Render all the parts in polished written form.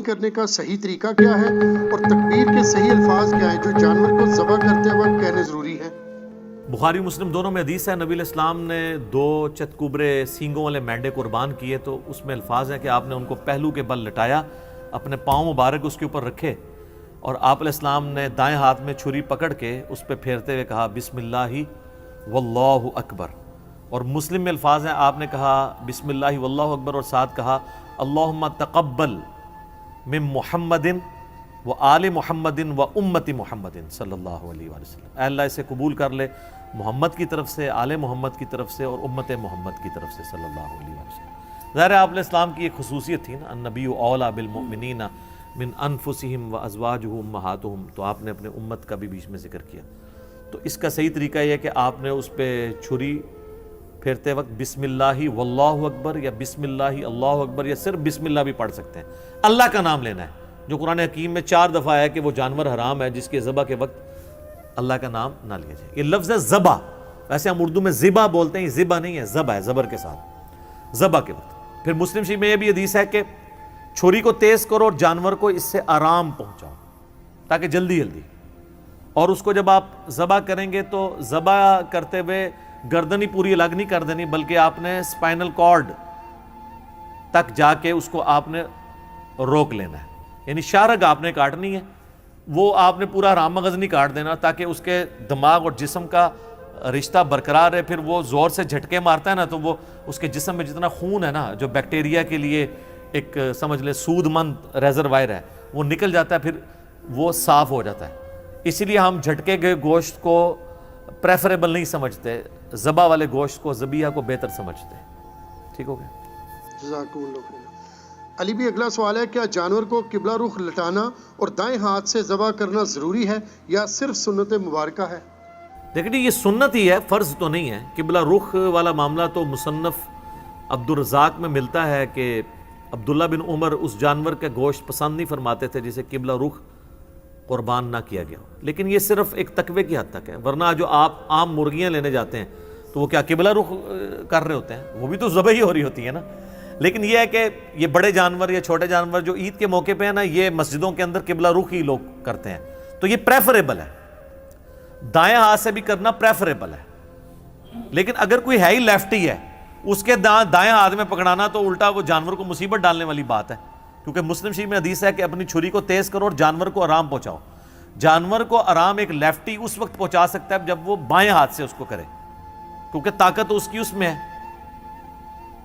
کرنے کا صحیح طریقہ کیا ہے اور تکبیر کے صحیح الفاظ کیا ہیں جو جانور کو ذبح کرتے وقت کہنے ضروری ہیں؟ بخاری مسلم دونوں میں حدیث ہے، نبی علیہ السلام نے 2 چتکوبرے سینگوں والے مینڈے قربان کیے، تو اس میں الفاظ ہیں کہ آپ نے ان کو پہلو کے بل لٹایا، اپنے پاؤں مبارک اس کے اوپر رکھے، اور آپ علیہ السلام نے دائیں ہاتھ میں چھری پکڑ کے اس پہ پھیرتے ہوئے کہا بسم اللہ واللہ اکبر، اور مسلم میں الفاظ ہیں آپ نے کہا بسم اللہ واللہ اکبر اور ساتھ کہا اللہم تقبل من محمد و آل محمد و امت محمد صلی اللہ علیہ وآلہ وسلم، اے اللہ اسے قبول کر لے محمد کی طرف سے، آل محمد کی طرف سے اور امت محمد کی طرف سے صلی اللہ علیہ وآلہ وسلم۔ ظاہر ہے آپ علیہ السلام کی ایک خصوصیت تھی نا، النبی اولیٰ بالمؤمنین من انفسہم و ازواجہ امہاتہم، تو آپ نے اپنے امت کا بھی بیچ میں ذکر کیا۔ تو اس کا صحیح طریقہ یہ ہے کہ آپ نے اس پہ چھری پھیرتے وقت بسم اللہ واللہ اکبر یا بسم اللہ اللہ اکبر یا صرف بسم اللہ بھی پڑھ سکتے ہیں، اللہ کا نام لینا ہے، جو قرآن حکیم میں 4 دفعہ ہے کہ وہ جانور حرام ہے جس کے ذبح کے وقت اللہ کا نام نہ لیا جائے۔ یہ لفظ ہے ذبح، ویسے ہم اردو میں ذبح بولتے ہیں، یہ ذبح نہیں ہے، ذبح ہے زبر کے ساتھ، ذبح کے وقت۔ پھر مسلم شریف میں یہ بھی حدیث ہے کہ چھری کو تیز کرو اور جانور کو اس سے آرام پہنچاؤ تاکہ جلدی جلدی، اور اس کو جب آپ ذبح کریں گے تو ذبح کرتے ہوئے گردن ہی پوری الگ نہیں کر دینی، بلکہ آپ نے اسپائنل کارڈ تک جا کے اس کو آپ نے روک لینا ہے، یعنی شارگ آپ نے کاٹنی ہے، وہ آپ نے پورا حرام مغز نہیں کاٹ دینا تاکہ اس کے دماغ اور جسم کا رشتہ برقرار ہے۔ پھر وہ زور سے جھٹکے مارتا ہے نا تو وہ اس کے جسم میں جتنا خون ہے نا جو بیکٹیریا کے لیے ایک سمجھ لے سود مند ریزروائر ہے، وہ نکل جاتا ہے، پھر وہ صاف ہو جاتا ہے۔ اسی لیے ہم جھٹکے گئے گوشت کو پریفریبل نہیں سمجھتے، ذبح والے گوشت کو، ذبیحہ کو بہتر سمجھتے ہیں۔ ٹھیک ہو گیا؟ جزاکم اللہ خیر۔ علی بھی اگلا سوال ہے، کیا جانور کو قبلہ رخ لٹانا اور دائیں ہاتھ سے ذبح کرنا ضروری ہے یا صرف سنت مبارکہ ہے؟ دیکھیں یہ سنت ہی ہے، فرض تو نہیں ہے۔ قبلہ رخ والا معاملہ تو مصنف عبدالرزاق میں ملتا ہے کہ عبداللہ بن عمر اس جانور کا گوشت پسند نہیں فرماتے تھے جسے قبلہ رخ قربان نہ کیا گیا ہو، لیکن یہ صرف ایک تقوی کی حد تک ہے، ورنہ جو آپ عام مرغیاں لینے جاتے ہیں تو وہ کیا قبلہ رخ کر رہے ہوتے ہیں؟ وہ بھی تو ذبح ہی ہو رہی ہوتی ہے نا۔ لیکن یہ ہے کہ یہ بڑے جانور یا چھوٹے جانور جو عید کے موقع پہ ہیں نا، یہ مسجدوں کے اندر قبلہ رخ ہی لوگ کرتے ہیں، تو یہ پریفریبل ہے، دائیں ہاتھ سے بھی کرنا پریفریبل ہے۔ لیکن اگر کوئی ہے ہی لیفٹی ہے، اس کے دائیں ہاتھ میں پکڑانا تو الٹا وہ جانور کو مصیبت ڈالنے والی بات ہے، کیونکہ مسلم شریف میں حدیث ہے کہ اپنی چھری کو تیز کرو اور جانور کو آرام پہنچاؤ۔ جانور کو آرام ایک لیفٹی اس وقت پہنچا سکتا ہے جب وہ بائیں ہاتھ سے اس کو کرے، کیونکہ طاقت اس کی اس میں ہے،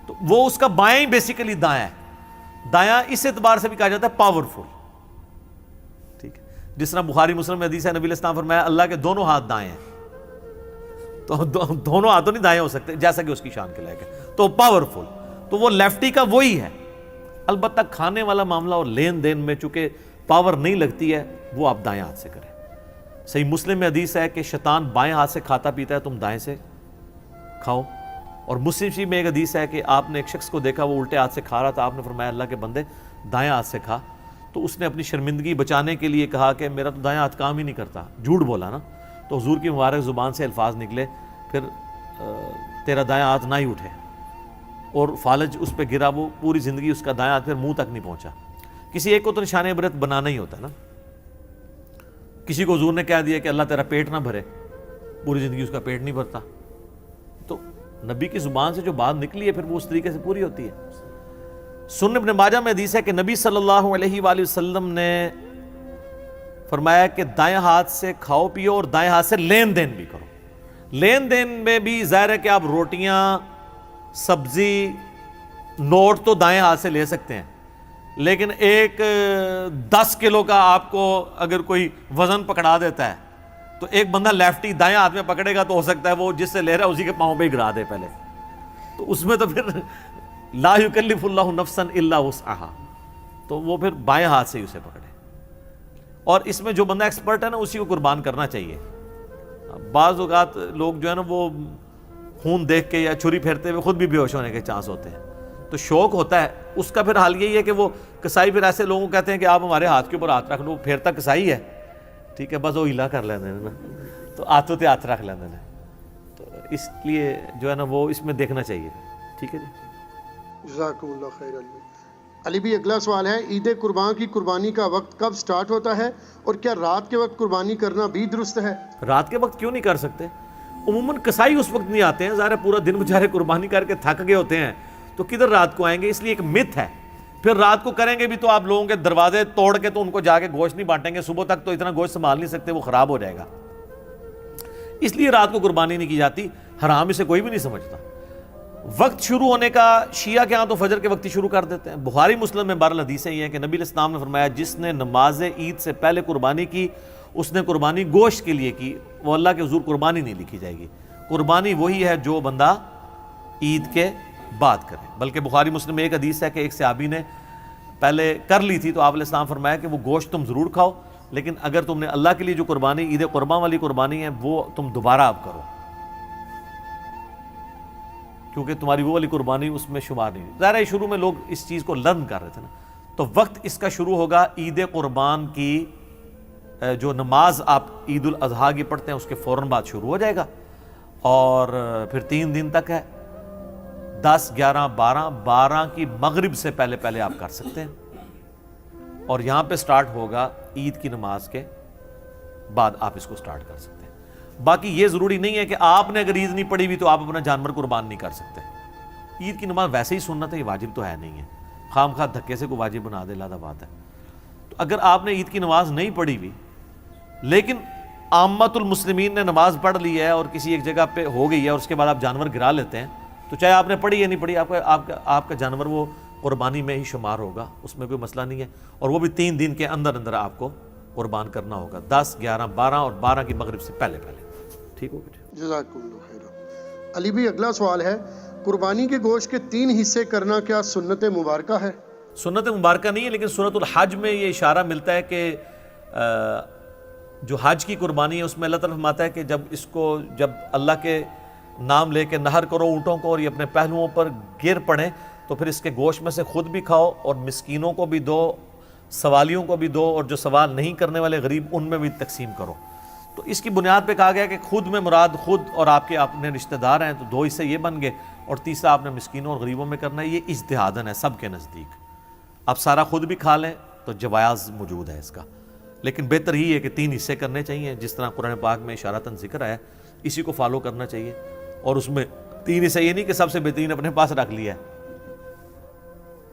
تو وہ اس کا بائیں ہی بیسیکلی دایاں ہے۔ دایاں اس اعتبار سے بھی کہا جاتا ہے پاورفل، ٹھیک ہے، جس طرح بخاری مسلم میں حدیث ہے نبی علیہ السلام فرمایا اللہ کے دونوں ہاتھ دائیں ہیں، تو دونوں ہاتھوں نہیں دائیں ہو سکتے جیسا کہ اس کی شان کے لائق ہے، تو پاورفل، تو وہ لیفٹی کا وہی ہے۔ البتہ کھانے والا معاملہ اور لین دین میں چونکہ پاور نہیں لگتی ہے، وہ آپ دائیں ہاتھ سے کریں۔ صحیح مسلم میں حدیث ہے کہ شیطان بائیں ہاتھ سے کھاتا پیتا ہے، تم دائیں سے کھاؤ۔ اور مسلم شریف میں ایک حدیث ہے کہ آپ نے ایک شخص کو دیکھا وہ الٹے ہاتھ سے کھا رہا تھا، آپ نے فرمایا اللہ کے بندے دائیں ہاتھ سے کھا، تو اس نے اپنی شرمندگی بچانے کے لیے کہا کہ میرا تو دائیں ہاتھ کام ہی نہیں کرتا، جھوٹ بولا نا، تو حضور کی مبارک زبان سے الفاظ نکلے پھر تیرا دائیں ہاتھ نہ ہی اٹھے، اور فالج اس پہ گرا، وہ پوری زندگی اس کا دائیں ہاتھ پھر منہ تک نہیں پہنچا۔ کسی ایک کو تو نشان عبرت بنانا ہی ہوتا ہے نا، کسی کو حضور نے کہہ دیا کہ اللہ تیرا پیٹ نہ بھرے، پوری زندگی اس کا پیٹ نہیں بھرتا، تو نبی کی زبان سے جو بات نکلی ہے پھر وہ اس طریقے سے پوری ہوتی ہے۔ سنن ابن ماجہ میں حدیث ہے کہ نبی صلی اللہ علیہ وآلہ وسلم نے فرمایا کہ دائیں ہاتھ سے کھاؤ پیو اور دائیں ہاتھ سے لین دین بھی کرو۔ لین دین میں بھی ظاہر ہے کہ آپ روٹیاں، سبزی، نوٹ تو دائیں ہاتھ سے لے سکتے ہیں، لیکن ایک 10 کلو کا آپ کو اگر کوئی وزن پکڑا دیتا ہے تو ایک بندہ لیفٹی دائیں ہاتھ میں پکڑے گا تو ہو سکتا ہے وہ جس سے لے رہا ہے اسی کے پاؤں پہ ہی گرا دے پہلے، تو اس میں تو پھر لا یکلف اللہ نفسا الا وسعہا، تو وہ پھر بائیں ہاتھ سے ہی اسے پکڑے۔ اور اس میں جو بندہ ایکسپرٹ ہے نا اسی کو قربان کرنا چاہیے۔ بعض اوقات لوگ جو ہے نا وہ خون دیکھ کے یا چھری پھیرتے ہوئے خود بھی بے ہوش ہونے کے چانس ہوتے ہیں، تو شوق ہوتا ہے اس کا، پھر حال یہی ہے کہ وہ کسائی پھر ایسے لوگوں کو کہتے ہیں کہ آپ ہمارے ہاتھ کے اوپر ہاتھ رکھ لو، پھیرتا کسائی ہے، ٹھیک ہے، بس وہ ہلا کر لینے نا، تو ہاتھوں تے ہاتھ رکھ لینے، تو اس لیے جو ہے نا وہ اس میں دیکھنا چاہیے۔ ٹھیک ہے جی، جزاکم اللہ خیر علی۔ علی بھی اگلا سوال ہے، عید قربان کی قربانی کا وقت کب سٹارٹ ہوتا ہے اور کیا رات کے وقت قربانی کرنا بھی درست ہے؟ رات کے وقت کیوں نہیں کر سکتے؟ عموماً قصائی اس وقت نہیں آتے ہیں، ظاہر ہے پورا دن بیچارے قربانی کر کے تھک گئے ہوتے ہیں، تو کدھر رات کو آئیں گے؟ اس لیے ایک مت ہے. پھر رات کو کریں گے بھی تو آپ لوگوں کے دروازے توڑ کے تو ان کو جا کے گوشت نہیں بانٹیں گے، صبح تک تو اتنا گوشت سنبھال نہیں سکتے، وہ خراب ہو جائے گا. اس لیے رات کو قربانی نہیں کی جاتی. حرام اسے کوئی بھی نہیں سمجھتا. وقت شروع ہونے کا شیعہ کے ہاں تو فجر کے وقت ہی شروع کر دیتے ہیں. بخاری مسلم میں بہرحال حدیثیں یہ ہیں کہ نبی علیہ السلام نے فرمایا جس نے نماز عید سے پہلے قربانی کی اس نے قربانی گوشت کے لیے کی، وہ اللہ کے حضور قربانی نہیں لکھی جائے گی. قربانی وہی ہے جو بندہ عید کے بعد کرے. بلکہ بخاری مسلم میں ایک حدیث ہے کہ ایک صحابی نے پہلے کر لی تھی تو آپ علیہ السلام فرمایا کہ وہ گوشت تم ضرور کھاؤ، لیکن اگر تم نے اللہ کے لیے جو قربانی عید قربان والی قربانی ہے وہ تم دوبارہ اب کرو، کیونکہ تمہاری وہ والی قربانی اس میں شمار نہیں. ظاہر ہے شروع میں لوگ اس چیز کو لرن کر رہے تھے نا، تو وقت اس کا شروع ہوگا عید قربان کی جو نماز آپ عید الاضحیٰ کی پڑھتے ہیں اس کے فوراً بعد شروع ہو جائے گا، اور پھر 3 دن تک ہے. 10 11 12 کی مغرب سے پہلے پہلے آپ کر سکتے ہیں، اور یہاں پہ سٹارٹ ہوگا عید کی نماز کے بعد آپ اس کو سٹارٹ کر سکتے ہیں. باقی یہ ضروری نہیں ہے کہ آپ نے اگر عید نہیں پڑھی ہوئی تو آپ اپنا جانور قربان نہیں کر سکتے. عید کی نماز ویسے ہی سنت ہے، یہ واجب تو ہے نہیں ہے. خام خواہ دھکے سے کوئی واجب بنا دے لادہ بات ہے. تو اگر آپ نے عید کی نماز نہیں پڑھی ہوئی لیکن عامت المسلمین نے نماز پڑھ لی ہے اور کسی ایک جگہ پہ ہو گئی ہے اور اس کے بعد آپ جانور گرا لیتے ہیں، تو چاہے آپ نے پڑھی یا نہیں پڑھی آپ کا جانور وہ قربانی میں ہی شمار ہوگا، اس میں کوئی مسئلہ نہیں ہے. اور وہ بھی 3 دن کے اندر اندر آپ کو قربان کرنا ہوگا، 10 11 12 اور 12 کی مغرب سے پہلے پہلے. ٹھیک ہو گیا؟ جزاکم اللہ خیر. علی بھی اگلا سوال ہے، قربانی کے گوشت کے 3 حصے کرنا کیا سنت مبارکہ ہے؟ سنت مبارکہ نہیں ہے، لیکن سورۃ الحج میں یہ اشارہ ملتا ہے کہ جو حج کی قربانی ہے اس میں اللہ تعالیٰ فرماتا ہے کہ جب اللہ کے نام لے کے نہر کرو اونٹوں کو اور یہ اپنے پہلوؤں پر گر پڑیں تو پھر اس کے گوشت میں سے خود بھی کھاؤ اور مسکینوں کو بھی دو، سوالیوں کو بھی دو، اور جو سوال نہیں کرنے والے غریب ان میں بھی تقسیم کرو. تو اس کی بنیاد پہ کہا گیا کہ خود میں مراد خود اور آپ کے اپنے رشتہ دار ہیں، تو 2 حصے یہ بن گئے، اور تیسرا آپ نے مسکینوں اور غریبوں میں کرنا ہے. یہ اجتہاداً ہے سب کے نزدیک. اب سارا خود بھی کھا لیں تو جواز موجود ہے اس کا، لیکن بہتر ہی ہے کہ 3 حصے کرنے چاہیے جس طرح قرآن پاک میں اشارتاً ذکر آیا، اسی کو فالو کرنا چاہیے. اور اس میں 3 حصے یہ نہیں کہ سب سے بہترین اپنے پاس رکھ لیا ہے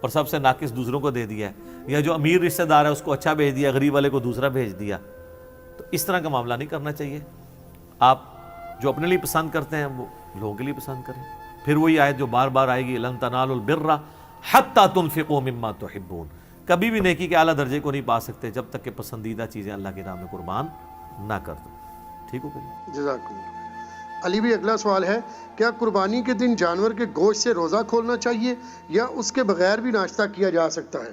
اور سب سے ناقص دوسروں کو دے دیا ہے، یا جو امیر رشتہ دار ہے اس کو اچھا بھیج دیا، غریب والے کو دوسرا بھیج دیا. تو اس طرح کا معاملہ نہیں کرنا چاہیے. آپ جو اپنے لیے پسند کرتے ہیں وہ لوگوں کے لیے پسند کریں. پھر وہی آیت جو بار بار آئے گی، لن تنالوا البر حتی تنفقوا مما تحبون. کبھی بھی نیکی کے اعلیٰ درجے کو نہیں پا سکتے جب تک کہ پسندیدہ چیزیں اللہ کے نام میں قربان نہ کر دو. ٹھیک ہو گئی؟ جزاکم اللہ. علی بھی اگلا سوال ہے، کیا قربانی کے دن جانور کے گوشت سے روزہ کھولنا چاہیے یا اس کے بغیر بھی ناشتہ کیا جا سکتا ہے؟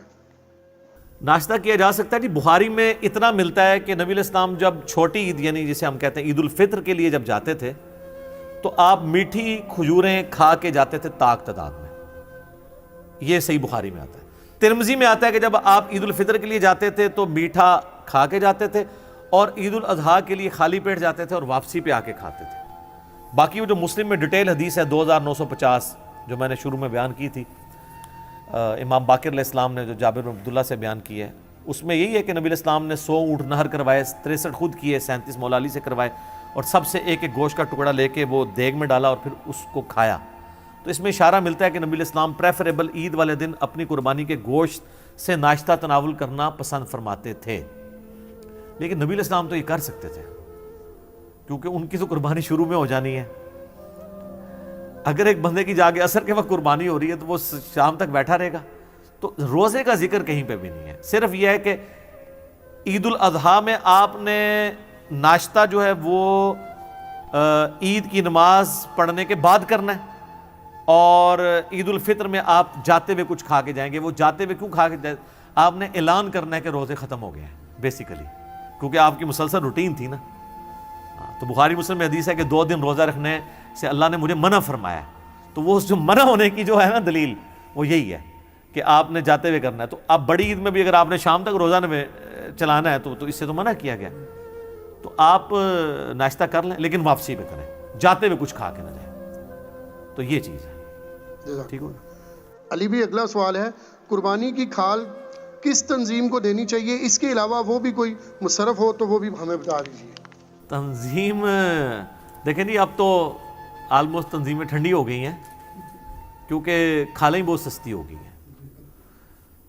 ناشتہ کیا جا سکتا ہے جی. بخاری میں اتنا ملتا ہے کہ نبی علیہ السلام جب چھوٹی عید یعنی جسے ہم کہتے ہیں عید الفطر کے لیے جب جاتے تھے تو آپ میٹھی کھجوریں کھا کے جاتے تھے طاق تعداد میں. یہ صحیح بخاری میں آتا ہے. ترمذی میں آتا ہے کہ جب آپ عید الفطر کے لیے جاتے تھے تو میٹھا کھا کے جاتے تھے اور عید الاضحیٰ کے لیے خالی پیٹ جاتے تھے اور واپسی پہ آ کے کھاتے تھے. باقی وہ جو مسلم میں ڈیٹیل حدیث ہے 2950 جو میں نے شروع میں بیان کی تھی، امام باقر علیہ السلام نے جو جابر بن عبداللہ سے بیان کی ہے، اس میں یہی ہے کہ نبی علیہ السلام نے 100 اونٹ نہر کروائے، 63 خود کیے، 37 مولا علی سے کروائے، اور سب سے ایک ایک گوشت کا ٹکڑا لے کے وہ دیگ میں ڈالا اور پھر اس کو کھایا. تو اس میں اشارہ ملتا ہے کہ نبی علیہ السلام پریفریبل عید والے دن اپنی قربانی کے گوشت سے ناشتہ تناول کرنا پسند فرماتے تھے. لیکن نبی علیہ السلام تو یہ کر سکتے تھے کیونکہ ان کی تو قربانی شروع میں ہو جانی ہے. اگر ایک بندے کی جا کے عصر کے وقت قربانی ہو رہی ہے تو وہ شام تک بیٹھا رہے گا. تو روزے کا ذکر کہیں پہ بھی نہیں ہے. صرف یہ ہے کہ عید الاضحیٰ میں آپ نے ناشتہ جو ہے وہ عید کی نماز پڑھنے کے بعد کرنا ہے، اور عید الفطر میں آپ جاتے ہوئے کچھ کھا کے جائیں گے. وہ جاتے ہوئے کیوں کھا کے جائیں؟ آپ نے اعلان کرنا ہے کہ روزے ختم ہو گئے ہیں بیسیکلی، کیونکہ آپ کی مسلسل روٹین تھی نا. تو بخاری مسلم میں حدیث ہے کہ 2 دن روزہ رکھنے سے اللہ نے مجھے منع فرمایا. تو وہ جو منع ہونے کی جو ہے نا دلیل وہ یہی ہے کہ آپ نے جاتے ہوئے کرنا ہے. تو اب بڑی عید میں بھی اگر آپ نے شام تک روزہ چلانا ہے تو اس سے تو منع کیا گیا. تو آپ ناشتہ کر لیں لیکن واپسی پہ کریں، جاتے ہوئے کچھ کھا کے نہ جائیں. تو یہ چیز ہے. ٹھیک ہو. علی بھی اگلا سوال ہے، قربانی کی کھال کس تنظیم کو دینی چاہیے؟ اس کے علاوہ وہ بھی کوئی مصرف ہو تو وہ بھی ہمیں بتا دیجیے۔ تنظیم دیکھیں جی، اب تو آلموسٹ تنظیمیں ٹھنڈی ہو گئی ہیں کیونکہ کھالیں بہت سستی ہو گئی ہیں۔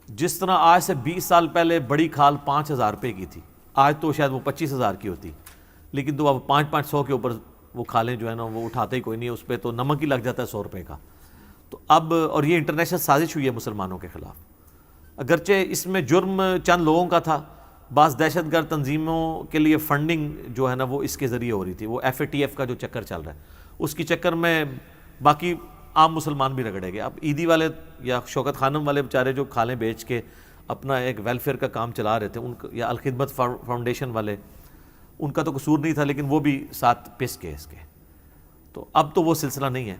جس طرح آج سے 20 سال پہلے بڑی کھال 5,000 روپے کی تھی، آج تو شاید وہ 25,000 کی ہوتی، لیکن تو اب 500 کے اوپر وہ کھالیں جو ہے نا وہ اٹھاتے ہی کوئی نہیں، اس پہ تو نمک ہی لگ جاتا ہے 100 روپے کا۔ تو اب اور یہ انٹرنیشنل سازش ہوئی ہے مسلمانوں کے خلاف، اگرچہ اس میں جرم چند لوگوں کا تھا، بعض دہشت گرد تنظیموں کے لیے فنڈنگ جو ہے نا وہ اس کے ذریعے ہو رہی تھی، وہ FATF کا جو چکر چل رہا ہے اس کی چکر میں باقی عام مسلمان بھی رگڑے گئے۔ اب عیدی والے یا شوکت خانم والے بیچارے جو کھالیں بیچ کے اپنا ایک ویلفیئر کا کام چلا رہے تھے، ان کا یا الخدمت فاؤنڈیشن والے، ان کا تو قصور نہیں تھا لیکن وہ بھی ساتھ پس کے اس کے، تو اب تو وہ سلسلہ نہیں ہے،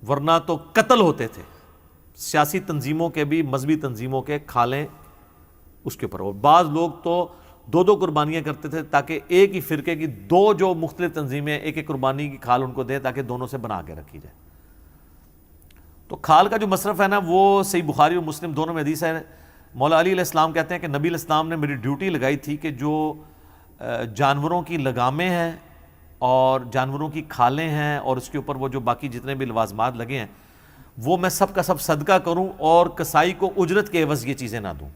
ورنہ تو قتل ہوتے تھے سیاسی تنظیموں کے بھی، مذہبی تنظیموں کے، کھالیں اس کے اوپر، اور بعض لوگ تو 2 قربانیاں کرتے تھے تاکہ ایک ہی فرقے کی 2 جو مختلف تنظیمیں ایک قربانی کی کھال ان کو دیں تاکہ دونوں سے بنا کے رکھی جائے۔ تو کھال کا جو مصرف ہے نا وہ صحیح بخاری اور مسلم دونوں میں حدیث ہے، مولا علی علیہ السلام کہتے ہیں کہ نبی علیہ السلام نے میری ڈیوٹی لگائی تھی کہ جو جانوروں کی لگامیں ہیں اور جانوروں کی کھالیں ہیں اور اس کے اوپر وہ جو باقی جتنے بھی لوازمات لگے ہیں وہ میں سب کا سب صدقہ کروں اور کسائی کو اجرت کے عوض یہ چیزیں نہ دوں۔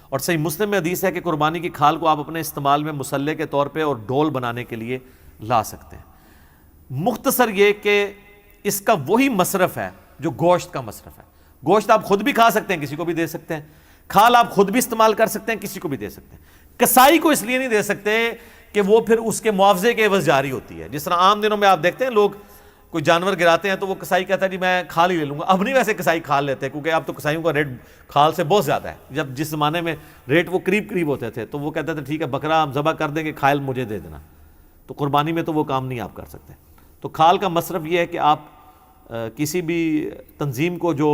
اور صحیح مسلم میں حدیث ہے کہ قربانی کی کھال کو آپ اپنے استعمال میں مسلح کے طور پہ اور ڈول بنانے کے لیے لا سکتے ہیں۔ مختصر یہ کہ اس کا وہی مصرف ہے جو گوشت کا مصرف ہے۔ گوشت آپ خود بھی کھا سکتے ہیں، کسی کو بھی دے سکتے ہیں، کھال آپ خود بھی استعمال کر سکتے ہیں، کسی کو بھی دے سکتے ہیں۔ کسائی کو اس لیے نہیں دے سکتے کہ وہ پھر اس کے معاوضے کے عوض جاری ہوتی ہے، جس طرح عام دنوں میں آپ دیکھتے ہیں لوگ کوئی جانور گراتے ہیں تو وہ کسائی کہتا ہے جی میں کھال ہی لے لوں گا۔ اب نہیں ویسے کسائی کھال لیتے کیونکہ اب تو کسائیوں کا ریٹ کھال سے بہت زیادہ ہے، جب جس زمانے میں ریٹ وہ قریب ہوتے تھے تو وہ کہتے تھے ٹھیک ہے بکرا ہم ذبح کر دیں گے، کھال مجھے دے دینا۔ تو قربانی میں تو وہ کام نہیں آپ کر سکتے۔ تو کھال کا مصرف یہ ہے کہ آپ کسی بھی تنظیم کو جو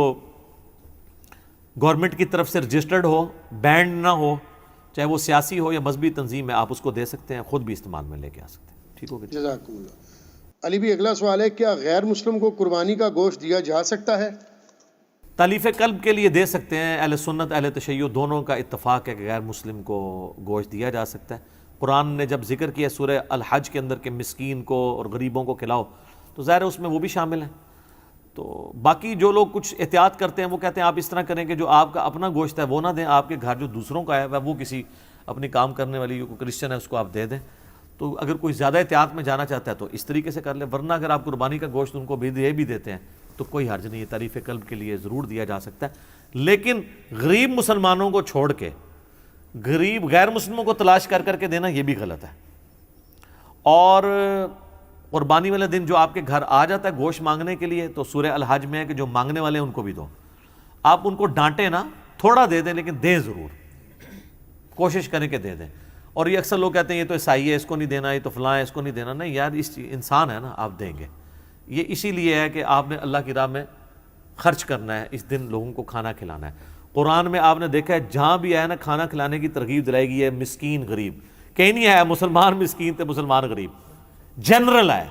گورنمنٹ کی طرف سے رجسٹرڈ ہو، بینڈ نہ ہو، چاہے وہ سیاسی ہو یا مذہبی تنظیم ہے، آپ اس کو دے سکتے ہیں، خود بھی استعمال میں لے کے آ سکتے ہیں۔ ٹھیک ہو گیا؟ جزاکم اللہ۔ علی بھی اگلا سوال ہے، کیا غیر مسلم کو قربانی کا گوشت دیا جا سکتا ہے؟ تالیف قلب کے لیے دے سکتے ہیں، اہل سنت اہل تشیع دونوں کا اتفاق ہے کہ غیر مسلم کو گوشت دیا جا سکتا ہے۔ قرآن نے جب ذکر کیا سورہ الحج کے اندر کہ مسکین کو اور غریبوں کو کھلاؤ، تو ظاہر ہے اس میں وہ بھی شامل ہیں۔ تو باقی جو لوگ کچھ احتیاط کرتے ہیں وہ کہتے ہیں آپ اس طرح کریں کہ جو آپ کا اپنا گوشت ہے وہ نہ دیں، آپ کے گھر جو دوسروں کا ہے وہ کسی اپنی کام کرنے والی کوئی کرسچن ہے اس کو آپ دے دیں۔ تو اگر کوئی زیادہ احتیاط میں جانا چاہتا ہے تو اس طریقے سے کر لیں، ورنہ اگر آپ قربانی کا گوشت ان کو بھی دیتے ہیں تو کوئی حرج نہیں ہے، تعریف قلب کے لیے ضرور دیا جا سکتا ہے۔ لیکن غریب مسلمانوں کو چھوڑ کے غریب غیر مسلموں کو تلاش کر کے دینا یہ بھی غلط ہے۔ اور قربانی والے دن جو آپ کے گھر آ جاتا ہے گوشت مانگنے کے لیے تو سورہ الحج میں ہے کہ جو مانگنے والے ہیں ان کو بھی دو، آپ ان کو ڈانٹیں نہ، تھوڑا دے دیں لیکن دیں ضرور، کوشش کریں کہ دے دیں۔ اور یہ اکثر لوگ کہتے ہیں یہ تو عیسائی ہے اس کو نہیں دینا، یہ تو فلاں ہے اس کو نہیں دینا، نہیں یار اس انسان ہے نا، آپ دیں گے۔ یہ اسی لیے ہے کہ آپ نے اللہ کی راہ میں خرچ کرنا ہے، اس دن لوگوں کو کھانا کھلانا ہے۔ قرآن میں آپ نے دیکھا ہے جہاں بھی آیا نا کھانا کھلانے کی ترغیب دلائی گئی ہے، مسکین غریب، کہیں نہیں ہے مسلمان مسکین تے مسلمان غریب، جنرل ہے۔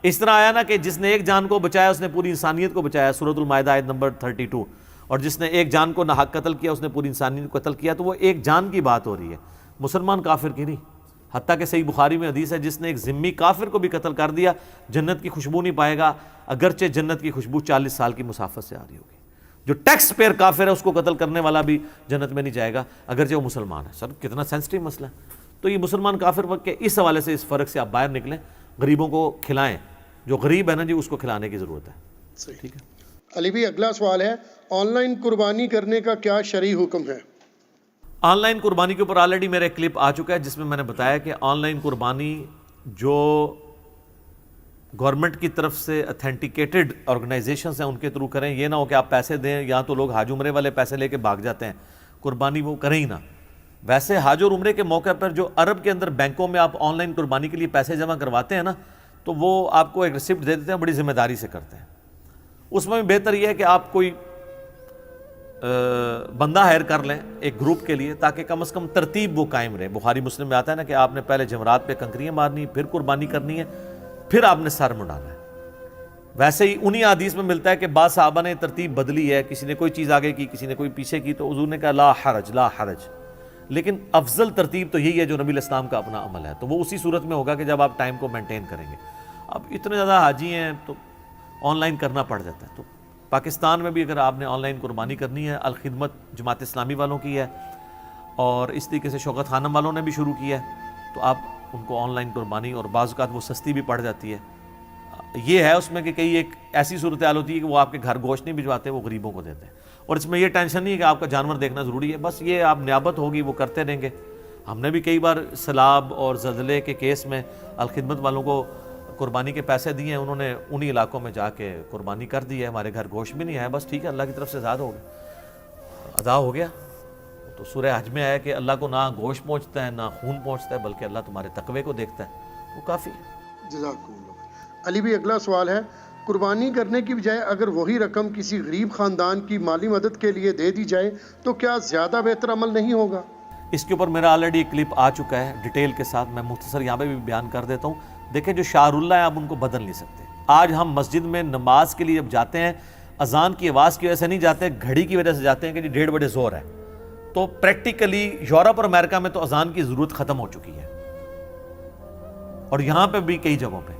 اس طرح آیا نا کہ جس نے ایک جان کو بچایا اس نے پوری انسانیت کو بچایا، سورۃ المائدہ آیت نمبر 32، اور جس نے ایک جان کو ناحق قتل کیا اس نے پوری انسانیت کو قتل کیا، تو وہ ایک جان کی بات ہو رہی ہے، مسلمان کافر کی نہیں۔ حتیٰ کہ صحیح بخاری میں حدیث ہے جس نے ایک ذمی کافر کو بھی قتل کر دیا جنت کی خوشبو نہیں پائے گا، اگرچہ جنت کی خوشبو 40 سال کی مسافت سے آ رہی ہوگی۔ جو ٹیکس پیئر کافر ہے اس کو قتل کرنے والا بھی جنت میں نہیں جائے گا اگرچہ وہ مسلمان ہے۔ سر کتنا سینسٹیو مسئلہ ہے۔ تو یہ مسلمان کافر وقت کے اس حوالے سے اس فرق سے آپ باہر نکلیں، غریبوں کو کھلائیں، جو غریب ہے نا جی اس کو کھلانے کی ضرورت ہے۔ ٹھیک ہے علی بھی اگلا سوال ہے، آن لائن قربانی کرنے کا کیا شرعی حکم ہے؟ آن لائن قربانی کے اوپر آلریڈی میرا ایک کلپ آ چکا ہے جس میں میں نے بتایا کہ آن لائن قربانی جو گورنمنٹ کی طرف سے اتھینٹیکیٹڈ آرگنائزیشنز ہیں ان کے تھرو کریں، یہ نہ ہو کہ آپ پیسے دیں، یا تو لوگ حج عمرے والے پیسے لے کے بھاگ جاتے ہیں، قربانی وہ کریں ہی نہ۔ ویسے حج اور عمرے کے موقع پر جو عرب کے اندر بینکوں میں آپ آن لائن قربانی کے لیے پیسے جمع کرواتے ہیں نا، تو وہ آپ کو ایک ریسپٹ دے دیتے ہیں، بڑی ذمہ داری سے کرتے ہیں۔ اس میں بھی بہتر یہ ہے کہ آپ کوئی بندہ ہائر کر لیں ایک گروپ کے لیے، تاکہ کم از کم ترتیب وہ قائم رہے۔ بخاری مسلم میں آتا ہے نا کہ آپ نے پہلے جمرات پہ کنکریاں مارنی، پھر قربانی کرنی ہے، پھر آپ نے سر منڈانا ہے۔ ویسے ہی انہی حدیث میں ملتا ہے کہ بعض صحابہ نے ترتیب بدلی ہے، کسی نے کوئی چیز آگے کی، کسی نے کوئی پیچھے کی، تو حضور نے کہا لا حرج لا حرج، لیکن افضل ترتیب تو یہی ہے جو نبی علیہ السلام کا اپنا عمل ہے، تو وہ اسی صورت میں ہوگا کہ جب آپ ٹائم کو مینٹین کریں گے۔ اب اتنے زیادہ حاجی ہیں تو آن لائن کرنا پڑ جاتا ہے، تو پاکستان میں بھی اگر آپ نے آن لائن قربانی کرنی ہے، الخدمت جماعت اسلامی والوں کی ہے، اور اس طریقے سے شوکت خانم والوں نے بھی شروع کیا ہے، تو آپ ان کو آن لائن قربانی، اور بعض اوقات وہ سستی بھی پڑ جاتی ہے۔ یہ ہے اس میں کہ کئی ایک ایسی صورتحال ہوتی ہے کہ وہ آپ کے گھر گوشت نہیں بھجواتے، وہ غریبوں کو دیتے ہیں، اور اس میں یہ ٹینشن نہیں ہے کہ آپ کا جانور دیکھنا ضروری ہے، بس یہ آپ نیابت ہوگی وہ کرتے رہیں گے۔ ہم نے بھی کئی بار سیلاب اور زلزلے کے کیس میں الخدمت والوں کو قربانی کے پیسے دیے ہیں، انہوں نے انہی علاقوں میں جا کے قربانی کر دی ہے، ہمارے گھر گوشت بھی نہیں آیا، بس ٹھیک ہے، اللہ کی طرف سے ادا ہو گیا۔ تو سورہ حج میں آیا کہ اللہ کو نہ گوشت پہنچتا ہے نہ خون پہنچتا ہے، بلکہ اللہ تمہارے تقوی کو دیکھتا ہے، وہ کافی ہے۔ جزاکم اللہ۔ علی بھی اگلا سوال ہے، قربانی کرنے کی بجائے اگر وہی رقم کسی غریب خاندان کی مالی مدد کے لیے دے دی جائے تو کیا زیادہ بہتر عمل نہیں ہوگا؟ اس کے اوپر میرا آلریڈی ایک کلپ آ چکا ہے ڈیٹیل کے ساتھ، میں مختصر یہاں پہ بھی بیان کر دیتا ہوں۔ دیکھیں جو شعار اللہ ہے آپ ان کو بدل نہیں سکتے۔ آج ہم مسجد میں نماز کے لیے جب جاتے ہیں، اذان کی آواز کی وجہ سے نہیں جاتے، گھڑی کی وجہ سے جاتے ہیں کہ جی 1:30 بجے زور ہے، تو پریکٹیکلی یورپ اور امریکہ میں تو اذان کی ضرورت ختم ہو چکی ہے، اور یہاں پہ بھی کئی جگہوں پہ،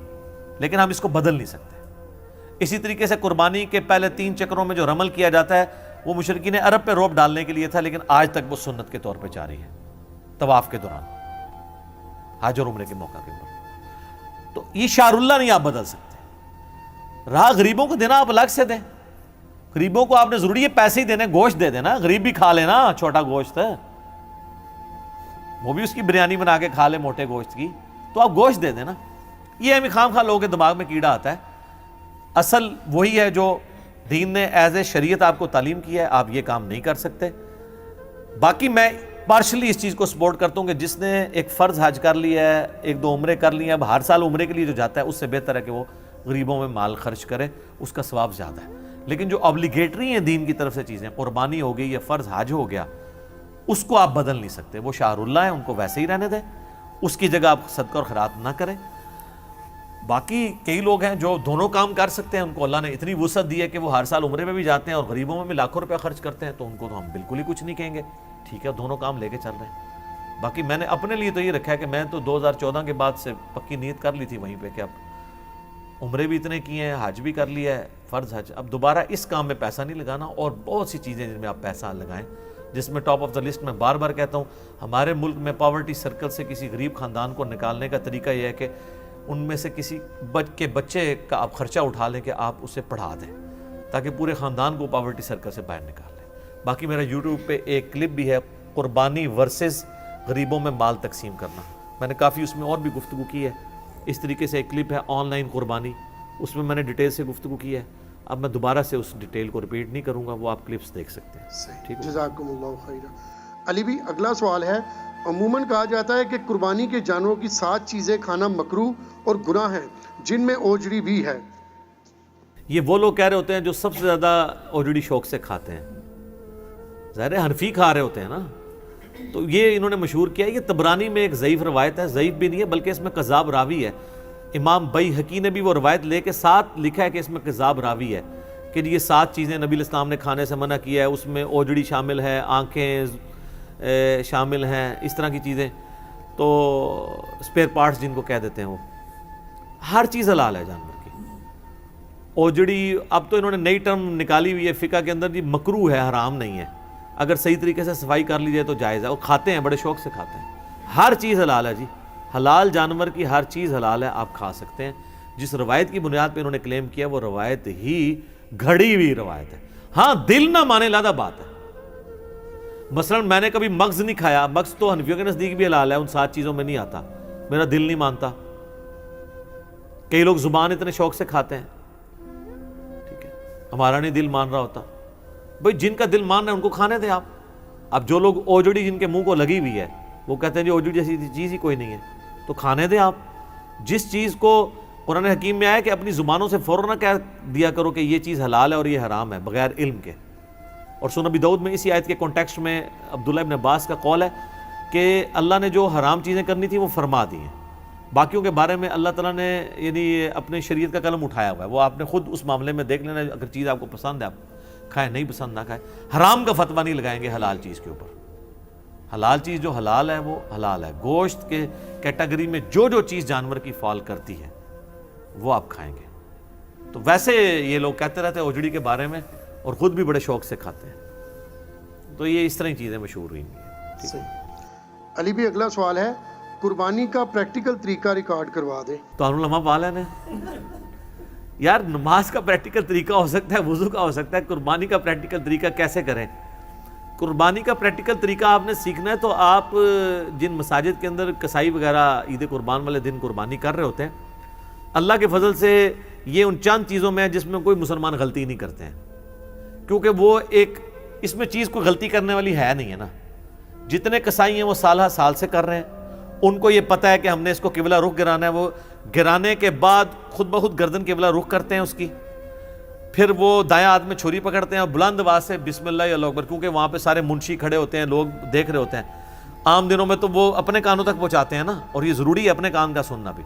لیکن ہم اس کو بدل نہیں سکتے۔ اسی طریقے سے قربانی کے پہلے 3 چکروں میں جو رمل کیا جاتا ہے وہ مشرکین عرب پہ روب ڈالنے کے لیے تھا، لیکن آج تک وہ سنت کے طور پہ جاری ہے طواف کے دوران، حج اور عمرے کے موقع کے اوپر۔ تو یہ شعار اللہ نہیں آپ بدل سکتے۔ رہا غریبوں کو دینا، آپ الگ سے دیں، غریبوں کو آپ نے ضروری ہے پیسے ہی دینے، گوشت دے دینا، غریب بھی کھا لینا چھوٹا گوشت ہے، وہ بھی اس کی بریانی بنا کے کھا لے موٹے گوشت کی، تو آپ گوشت دے دینا۔ یہ ہمیں خام خواہ لوگوں کے دماغ میں کیڑا آتا ہے، اصل وہی ہے جو دین نے ایز اے شریعت آپ کو تعلیم کی ہے، آپ یہ کام نہیں کر سکتے۔ باقی میں پارشلی اس چیز کو سپورٹ کرتا ہوں کہ جس نے ایک فرض حج کر لیا ہے، 1-2 عمرے کر لی ہیں، اب ہر سال عمرے کے لیے جو جاتا ہے اس سے بہتر ہے کہ وہ غریبوں میں مال خرچ کرے، اس کا ثواب زیادہ ہے۔ لیکن جو obligatory ہیں دین کی طرف سے چیزیں، قربانی ہو گئی یا فرض حج ہو گیا، اس کو آپ بدل نہیں سکتے، وہ شعار اللہ ہے، ان کو ویسے ہی رہنے دیں، اس کی جگہ آپ صدقہ اور خیرات نہ کریں۔ باقی کئی لوگ ہیں جو دونوں کام کر سکتے ہیں، ان کو اللہ نے اتنی وسعت دی ہے کہ وہ ہر سال عمرے میں بھی جاتے ہیں اور غریبوں میں بھی لاکھوں روپے خرچ کرتے ہیں، تو ان کو تو ہم بالکل ہی کچھ نہیں کہیں گے، ٹھیک ہے، دونوں کام لے کے چل رہے ہیں۔ باقی میں نے اپنے لیے تو یہ رکھا ہے کہ میں تو 2014 کے بعد سے پکی نیت کر لی تھی وہیں پہ کہ اب عمرے بھی اتنے کیے ہیں، حج بھی کر لیا ہے، فرض حج، اب دوبارہ اس کام میں پیسہ نہیں لگانا، اور بہت سی چیزیں جن میں آپ پیسہ لگائیں، جس میں ٹاپ آف دا لسٹ میں بار بار کہتا ہوں، ہمارے ملک میں پاورٹی سرکل سے کسی غریب خاندان کو نکالنے کا طریقہ یہ ہے کہ ان میں سے کسی بچے کا آپ خرچہ اٹھا لیں کہ آپ اسے پڑھا دیں، تاکہ پورے خاندان کو پاورٹی سرکل سے باہر نکال لیں۔ باقی میرا یوٹیوب پہ ایک کلپ بھی ہے، قربانی ورسز غریبوں میں مال تقسیم کرنا، میں نے کافی اس میں اور بھی گفتگو کی ہے۔ اس طریقے سے ایک کلپ ہے آن لائن قربانی، اس میں میں نے ڈیٹیل سے گفتگو کی ہے، اب میں دوبارہ سے اس ڈیٹیل کو ریپیٹ نہیں کروں گا، وہ آپ کلپس دیکھ سکتے ہیں۔ ٹھیک ہے، جزاکم اللہ خیرہ۔ علی بھی اگلا سوال ہے، عموماً کہا جاتا ہے کہ قربانی کے جانوروں کی 7 چیزیں کھانا مکروہ اور گناہ ہیں، جن میں اوجڑی بھی ہے۔ یہ وہ لوگ کہہ رہے ہوتے ہیں جو سب سے زیادہ اوجڑی شوق سے کھاتے ہیں، ظاہر حنفی کھا رہے ہوتے ہیں نا، تو یہ انہوں نے مشہور کیا ہے۔ یہ طبرانی میں ایک ضعیف روایت ہے، ضعیف بھی نہیں ہے بلکہ اس میں کذاب راوی ہے۔ امام بیہقی نے بھی وہ روایت لے کے ساتھ لکھا ہے کہ اس میں کذاب راوی ہے، کہ یہ 7 چیزیں نبی علیہ السلام نے کھانے سے منع کیا ہے، اس میں اوجڑی شامل ہے، آنکھیں شامل ہیں، اس طرح کی چیزیں، تو اسپیئر پارٹس جن کو کہہ دیتے ہیں، وہ ہر چیز حلال ہے جانور کی۔ اوجڑی اب تو انہوں نے نئی ٹرم نکالی ہوئی ہے فقہ کے اندر، جی مکروہ ہے، حرام نہیں ہے، اگر صحیح طریقے سے صفائی کر لی جائے تو جائز ہے، وہ کھاتے ہیں، بڑے شوق سے کھاتے ہیں، ہر چیز حلال ہے جی، حلال جانور کی ہر چیز حلال ہے، آپ کھا سکتے ہیں۔ جس روایت کی بنیاد پہ انہوں نے کلیم کیا وہ روایت ہی گھڑی ہوئی روایت ہے، ہاں دل نہ مانے لادہ بات ہے۔ مثلا میں نے کبھی مغز نہیں کھایا، مغز تو حنفیوں کے نزدیک بھی حلال ہے، ان 7 چیزوں میں نہیں آتا، میرا دل نہیں مانتا۔ کئی لوگ زبان اتنے شوق سے کھاتے ہیں، ٹھیک ہے، ہمارا نہیں دل مان رہا ہوتا، بھئی جن کا دل مان رہا ہے ان کو کھانے دیں آپ۔ اب جو لوگ اوجڑی جن کے منہ کو لگی ہوئی ہے وہ کہتے ہیں جی اوجڑی جیسی چیز ہی کوئی نہیں ہے، تو کھانے دیں آپ۔ جس چیز کو قرآن حکیم میں آیا کہ اپنی زبانوں سے فوراً نہ کہہ دیا کرو کہ یہ چیز حلال ہے اور یہ حرام ہے بغیر علم کے۔ اور سنن ابی داؤد میں اسی آیت کے کانٹیکسٹ میں عبداللہ ابن عباس کا قول ہے کہ اللہ نے جو حرام چیزیں کرنی تھی وہ فرما دی ہیں، باقیوں کے بارے میں اللہ تعالیٰ نے یعنی اپنے شریعت کا قلم اٹھایا ہوا ہے، وہ آپ نے خود اس معاملے میں دیکھ لینا، اگر چیز آپ کو پسند ہے آپ کھائیں، نہیں پسند نہ کھائیں۔ حرام کا فتویٰ نہیں لگائیں گے حلال چیز کے اوپر، حلال چیز جو حلال ہے وہ حلال ہے۔ گوشت کے کیٹیگری میں جو جو چیز جانور کی فال کرتی ہے وہ آپ کھائیں گے۔ تو ویسے یہ لوگ کہتے رہتے ہیں اوجڑی کے بارے میں اور خود بھی بڑے شوق سے کھاتے ہیں، تو یہ اس طرح کی چیزیں مشہور ہوئی ہیں۔ صحیح۔ علی بھی اگلا سوال ہے، قربانی کا پریکٹیکل طریقہ ریکارڈ کروا دے۔ تو علماء پالے نے یار نماز کا پریکٹیکل طریقہ ہو سکتا ہے، وضو کا ہو سکتا ہے، قربانی کا پریکٹیکل طریقہ کیسے کریں؟ قربانی کا پریکٹیکل طریقہ آپ نے سیکھنا ہے تو آپ جن مساجد کے اندر کسائی وغیرہ عید قربان والے دن قربانی کر رہے ہوتے ہیں، اللہ کے فضل سے یہ ان چند چیزوں میں ہے جس میں کوئی مسلمان غلطی نہیں کرتے ہیں، کیونکہ وہ ایک اس میں چیز کوئی غلطی کرنے والی ہے نہیں ہے نا۔ جتنے کسائی ہیں وہ سالہ سال سے کر رہے ہیں، ان کو یہ پتہ ہے کہ ہم نے اس کو قبلہ رخ گرانا ہے، وہ گرانے کے بعد خود بخود گردن قبلہ رخ کرتے ہیں اس کی، پھر وہ دایاں ہاتھ میں چھری پکڑتے ہیں اور بلند آواز سے بسم اللہ اللہ اکبر، کیونکہ وہاں پہ سارے منشی کھڑے ہوتے ہیں، لوگ دیکھ رہے ہوتے ہیں۔ عام دنوں میں تو وہ اپنے کانوں تک پہنچاتے ہیں نا، اور یہ ضروری ہے اپنے کان کا سننا بھی،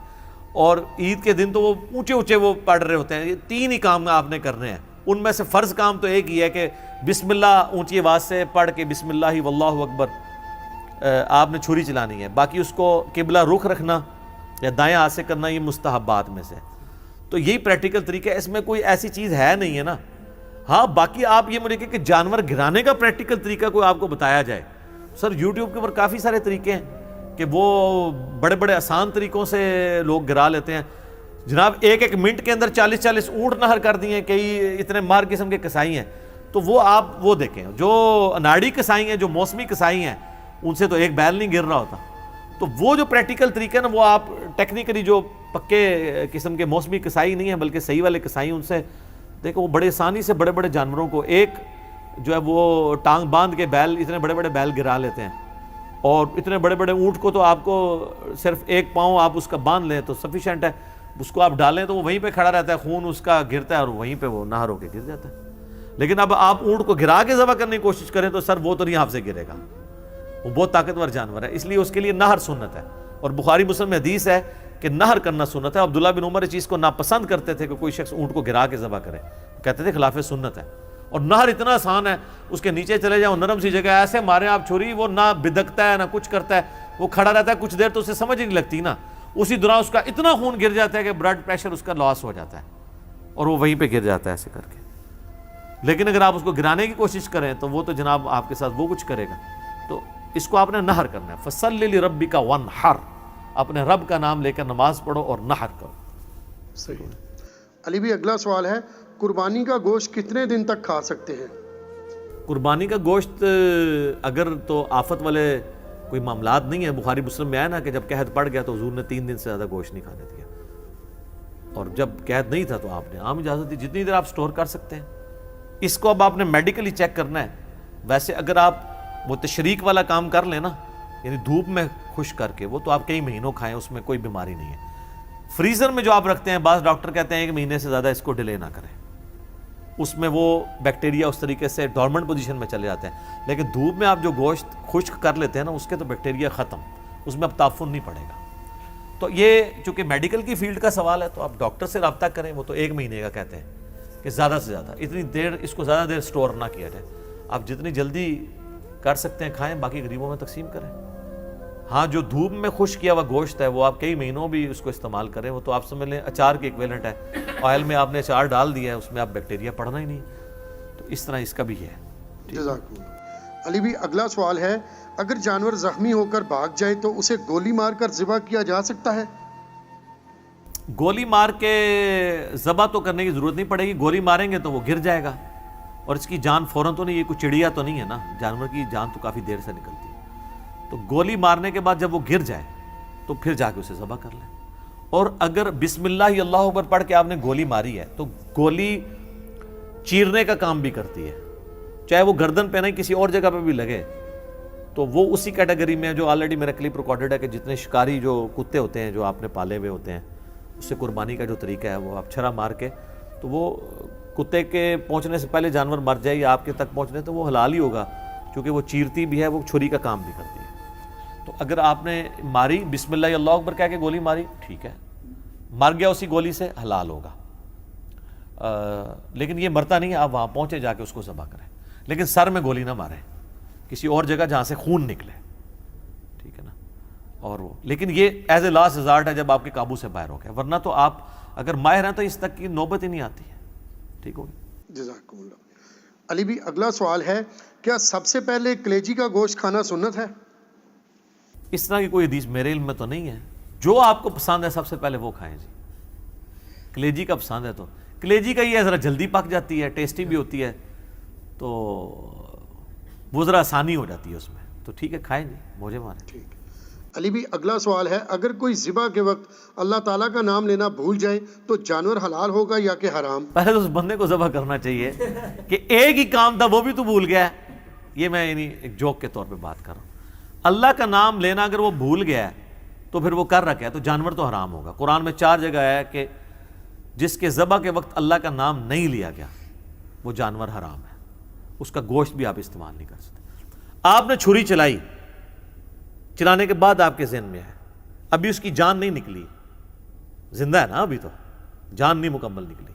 اور عید کے دن تو وہ اونچے اونچے وہ پڑھ رہے ہوتے ہیں۔ یہ تین ہی کام آپ نے کرنے ہیں، ان میں سے فرض کام تو ایک ہی ہے کہ بسم اللہ اونچی آواز سے پڑھ کے بسم اللہ واللہ اکبر آپ نے چھری چلانی ہے، باقی اس کو قبلہ رخ رکھنا یا دائیں ہاتھ سے کرنا یہ مستحبات میں سے۔ تو یہی پریکٹیکل طریقہ ہے، اس میں کوئی ایسی چیز ہے نہیں ہے نا۔ ہاں باقی آپ یہ مجھے کہ جانور گرانے کا پریکٹیکل طریقہ کوئی آپ کو بتایا جائے، سر یوٹیوب کے اوپر کافی سارے طریقے ہیں کہ وہ بڑے بڑے آسان طریقوں سے لوگ گرا لیتے ہیں۔ جناب ایک ایک منٹ کے اندر 40 اونٹ نہر کر دیے، کئی اتنے مار قسم کے کسائی ہیں، تو وہ آپ وہ دیکھیں، جو اناڑی کسائی ہیں، جو موسمی کسائی ہیں، ان سے تو ایک بیل نہیں گر رہا ہوتا۔ تو وہ جو پریکٹیکل طریقہ ہے نا، وہ آپ ٹیکنیکلی جو پکے قسم کے موسمی کسائی نہیں ہیں بلکہ صحیح والے کسائی، ان سے دیکھو وہ بڑے آسانی سے بڑے بڑے جانوروں کو ایک جو ہے وہ ٹانگ باندھ کے بیل، اتنے بڑے بڑے بیل گرا لیتے ہیں، اور اتنے بڑے بڑے اونٹ کو تو آپ کو صرف ایک پاؤں آپ اس کا باندھ لیں تو سفیشینٹ ہے، اس کو آپ ڈالیں تو وہ وہیں پہ کھڑا رہتا ہے، خون اس کا گرتا ہے اور وہیں پہ وہ نہر ہو کے گر جاتا ہے۔ لیکن اب آپ اونٹ کو گرا کے ذبح کرنے کی کوشش کریں تو سر وہ تو نہیں آپ سے گرے گا، وہ بہت طاقتور جانور ہے، اس لیے اس کے لیے نہر سنت ہے، اور بخاری مسلم میں حدیث ہے کہ نہر کرنا سنت ہے۔ عبداللہ بن عمر اس چیز کو ناپسند کرتے تھے کہ کوئی شخص اونٹ کو گرا کے ذبح کرے، کہتے تھے خلاف سنت ہے، اور نہر اتنا آسان ہے، اس کے نیچے چلے جاؤ نرم سی جگہ، ایسے مارے آپ چھری، وہ نہ بدکتا ہے نہ کچھ کرتا ہے، وہ کھڑا رہتا ہے کچھ دیر تو اسے سمجھ نہیں لگتی نا، اسی دوران اس کا اتنا خون گر جاتا ہے کہ بلڈ پریشر اس کا لاس ہو جاتا ہے اور وہ وہیں پہ گر جاتا ہے ایسے کر کے۔ لیکن اگر آپ اس کو گرانے کی کوشش کریں تو وہ تو جناب آپ کے ساتھ وہ کچھ کرے گا، تو اس کو آپ نے نہر کرنا ہے۔ فَصَلِّ لِرَبِّكَ وَانْحَرْ، اپنے رب کا نام لے کر نماز پڑھو اور نہر کرو۔ صحیح۔ علی بھی اگلا سوال ہے، قربانی کا گوشت کتنے دن تک کھا سکتے ہیں؟ قربانی کا گوشت اگر تو آفت والے کوئی معاملات نہیں ہیں، بخاری مسلم میں آیا نا کہ جب قحط پڑ گیا تو حضور نے 3 دن سے زیادہ گوشت نہیں کھانے دیا، اور جب قحط نہیں تھا تو آپ نے عام اجازت دی جتنی دیر آپ سٹور کر سکتے ہیں۔ اس کو اب آپ نے میڈیکلی چیک کرنا ہے۔ ویسے اگر آپ وہ تشریق والا کام کر لیں نا، یعنی دھوپ میں خشک کر کے، وہ تو آپ کئی مہینوں کھائیں، اس میں کوئی بیماری نہیں ہے۔ فریزر میں جو آپ رکھتے ہیں، بعض ڈاکٹر کہتے ہیں 1 مہینے سے زیادہ اس کو ڈیلے نہ کریں، اس میں وہ بیکٹیریا اس طریقے سے ڈورمنٹ پوزیشن میں چلے جاتے ہیں۔ لیکن دھوپ میں آپ جو گوشت خشک کر لیتے ہیں نا، اس کے تو بیکٹیریا ختم، اس میں اب تعفن نہیں پڑے گا۔ تو یہ چونکہ میڈیکل کی فیلڈ کا سوال ہے تو آپ ڈاکٹر سے رابطہ کریں، وہ تو 1 مہینے کا کہتے ہیں کہ زیادہ سے زیادہ اتنی دیر اس کو زیادہ دیر سٹور نہ کیا جائے۔ آپ جتنی جلدی کر سکتے ہیں کھائیں، باقی غریبوں میں تقسیم کریں۔ ہاں جو دھوپ میں خشک کیا ہوا گوشت ہے وہ آپ کئی مہینوں بھی اس کو استعمال کریں، وہ تو آپ سمجھ لیں اچار کی ایکویلنٹ ہے، آئل میں آپ نے اچار ڈال دیا ہے، اس میں آپ بیکٹیریا پڑنا ہی نہیں، تو اس طرح اس کا بھی ہے۔ جزاک اللہ۔ علی بھی اگلا سوال ہے، اگر جانور زخمی ہو کر بھاگ جائے تو اسے گولی مار کر ذبح کیا جا سکتا ہے؟ گولی مار کے ذبح تو کرنے کی ضرورت نہیں پڑے گی، گولی ماریں گے تو وہ گر جائے گا، اور اس کی جان فوراً تو نہیں، یہ کوئی چڑیا تو نہیں ہے نا، جانور کی جان تو کافی دیر سے نکلتی ہے۔ تو گولی مارنے کے بعد جب وہ گر جائے تو پھر جا کے اسے ذبح کر لیں، اور اگر بسم اللہ اللہ اکبر پڑھ کے آپ نے گولی ماری ہے تو گولی چیرنے کا کام بھی کرتی ہے، چاہے وہ گردن پہ نہیں کسی اور جگہ پہ بھی لگے، تو وہ اسی کیٹیگری میں جو آلریڈی میرا کلپ ریکارڈڈ ہے کہ جتنے شکاری جو کتے ہوتے ہیں جو آپ نے پالے ہوئے ہوتے ہیں، اس سے قربانی کا جو طریقہ ہے وہ آپ چھرا مار کے، تو وہ کتے کے پہنچنے سے پہلے جانور مر جائے یا آپ کے تک پہنچنے تو وہ حلال ہی ہوگا، کیونکہ وہ چیرتی بھی ہے، وہ چھری کا کام بھی کرتی ہے۔ تو اگر آپ نے ماری بسم اللہ اللہ اکبر کہہ کے گولی ماری ٹھیک ہے, مر گیا اسی گولی سے حلال ہوگا, لیکن یہ مرتا نہیں ہے, آپ وہاں پہنچے جا کے اس کو ذبح کریں, لیکن سر میں گولی نہ ماریں, کسی اور جگہ جہاں سے خون نکلے, ٹھیک ہے نا. اور وہ لیکن یہ ایز اے لاسٹ ریزارٹ ہے جب آپ کے قابو سے باہر ہو گیا, ورنہ تو آپ اگر ماہر ہیں تو اس تک کی نوبت ہی نہیں آتی ہے. ٹھیک ہوگی. جزاکم اللہ. علی بھی اگلا سوال ہے, کیا سب سے پہلے کلیجی کا گوشت کھانا سنت ہے؟ اس طرح کی کوئی حدیث میرے علم میں تو نہیں ہے. جو آپ کو پسند ہے سب سے پہلے وہ کھائیں جی. کلیجی کا پسند ہے تو کلیجی کا یہ ہے ذرا جلدی پک جاتی ہے, ٹیسٹی بھی ہوتی ہے, تو وہ ذرا آسانی ہو جاتی ہے اس میں, تو ٹھیک ہے کھائیں جی, موجے ماریں. ٹھیک. علی بھی اگلا سوال ہے, اگر کوئی ذبح کے وقت اللہ تعالیٰ کا نام لینا بھول جائے تو جانور حلال ہوگا یا کہ حرام؟ پہلے تو اس بندے کو ذبح کرنا چاہیے کہ ایک ہی کام تھا وہ بھی تو بھول گیا ہے. یہ میں یعنی ایک جوک کے طور پہ بات کر رہا ہوں. اللہ کا نام لینا اگر وہ بھول گیا ہے تو پھر وہ کر رکھا ہے تو جانور تو حرام ہوگا. قرآن میں 4 جگہ ہے کہ جس کے ذبح کے وقت اللہ کا نام نہیں لیا گیا وہ جانور حرام ہے, اس کا گوشت بھی آپ استعمال نہیں کر سکتے. آپ نے چھری چلائی, چلانے کے بعد آپ کے ذہن میں ہے ابھی اس کی جان نہیں نکلی, زندہ ہے نا ابھی تو, جان نہیں مکمل نکلی,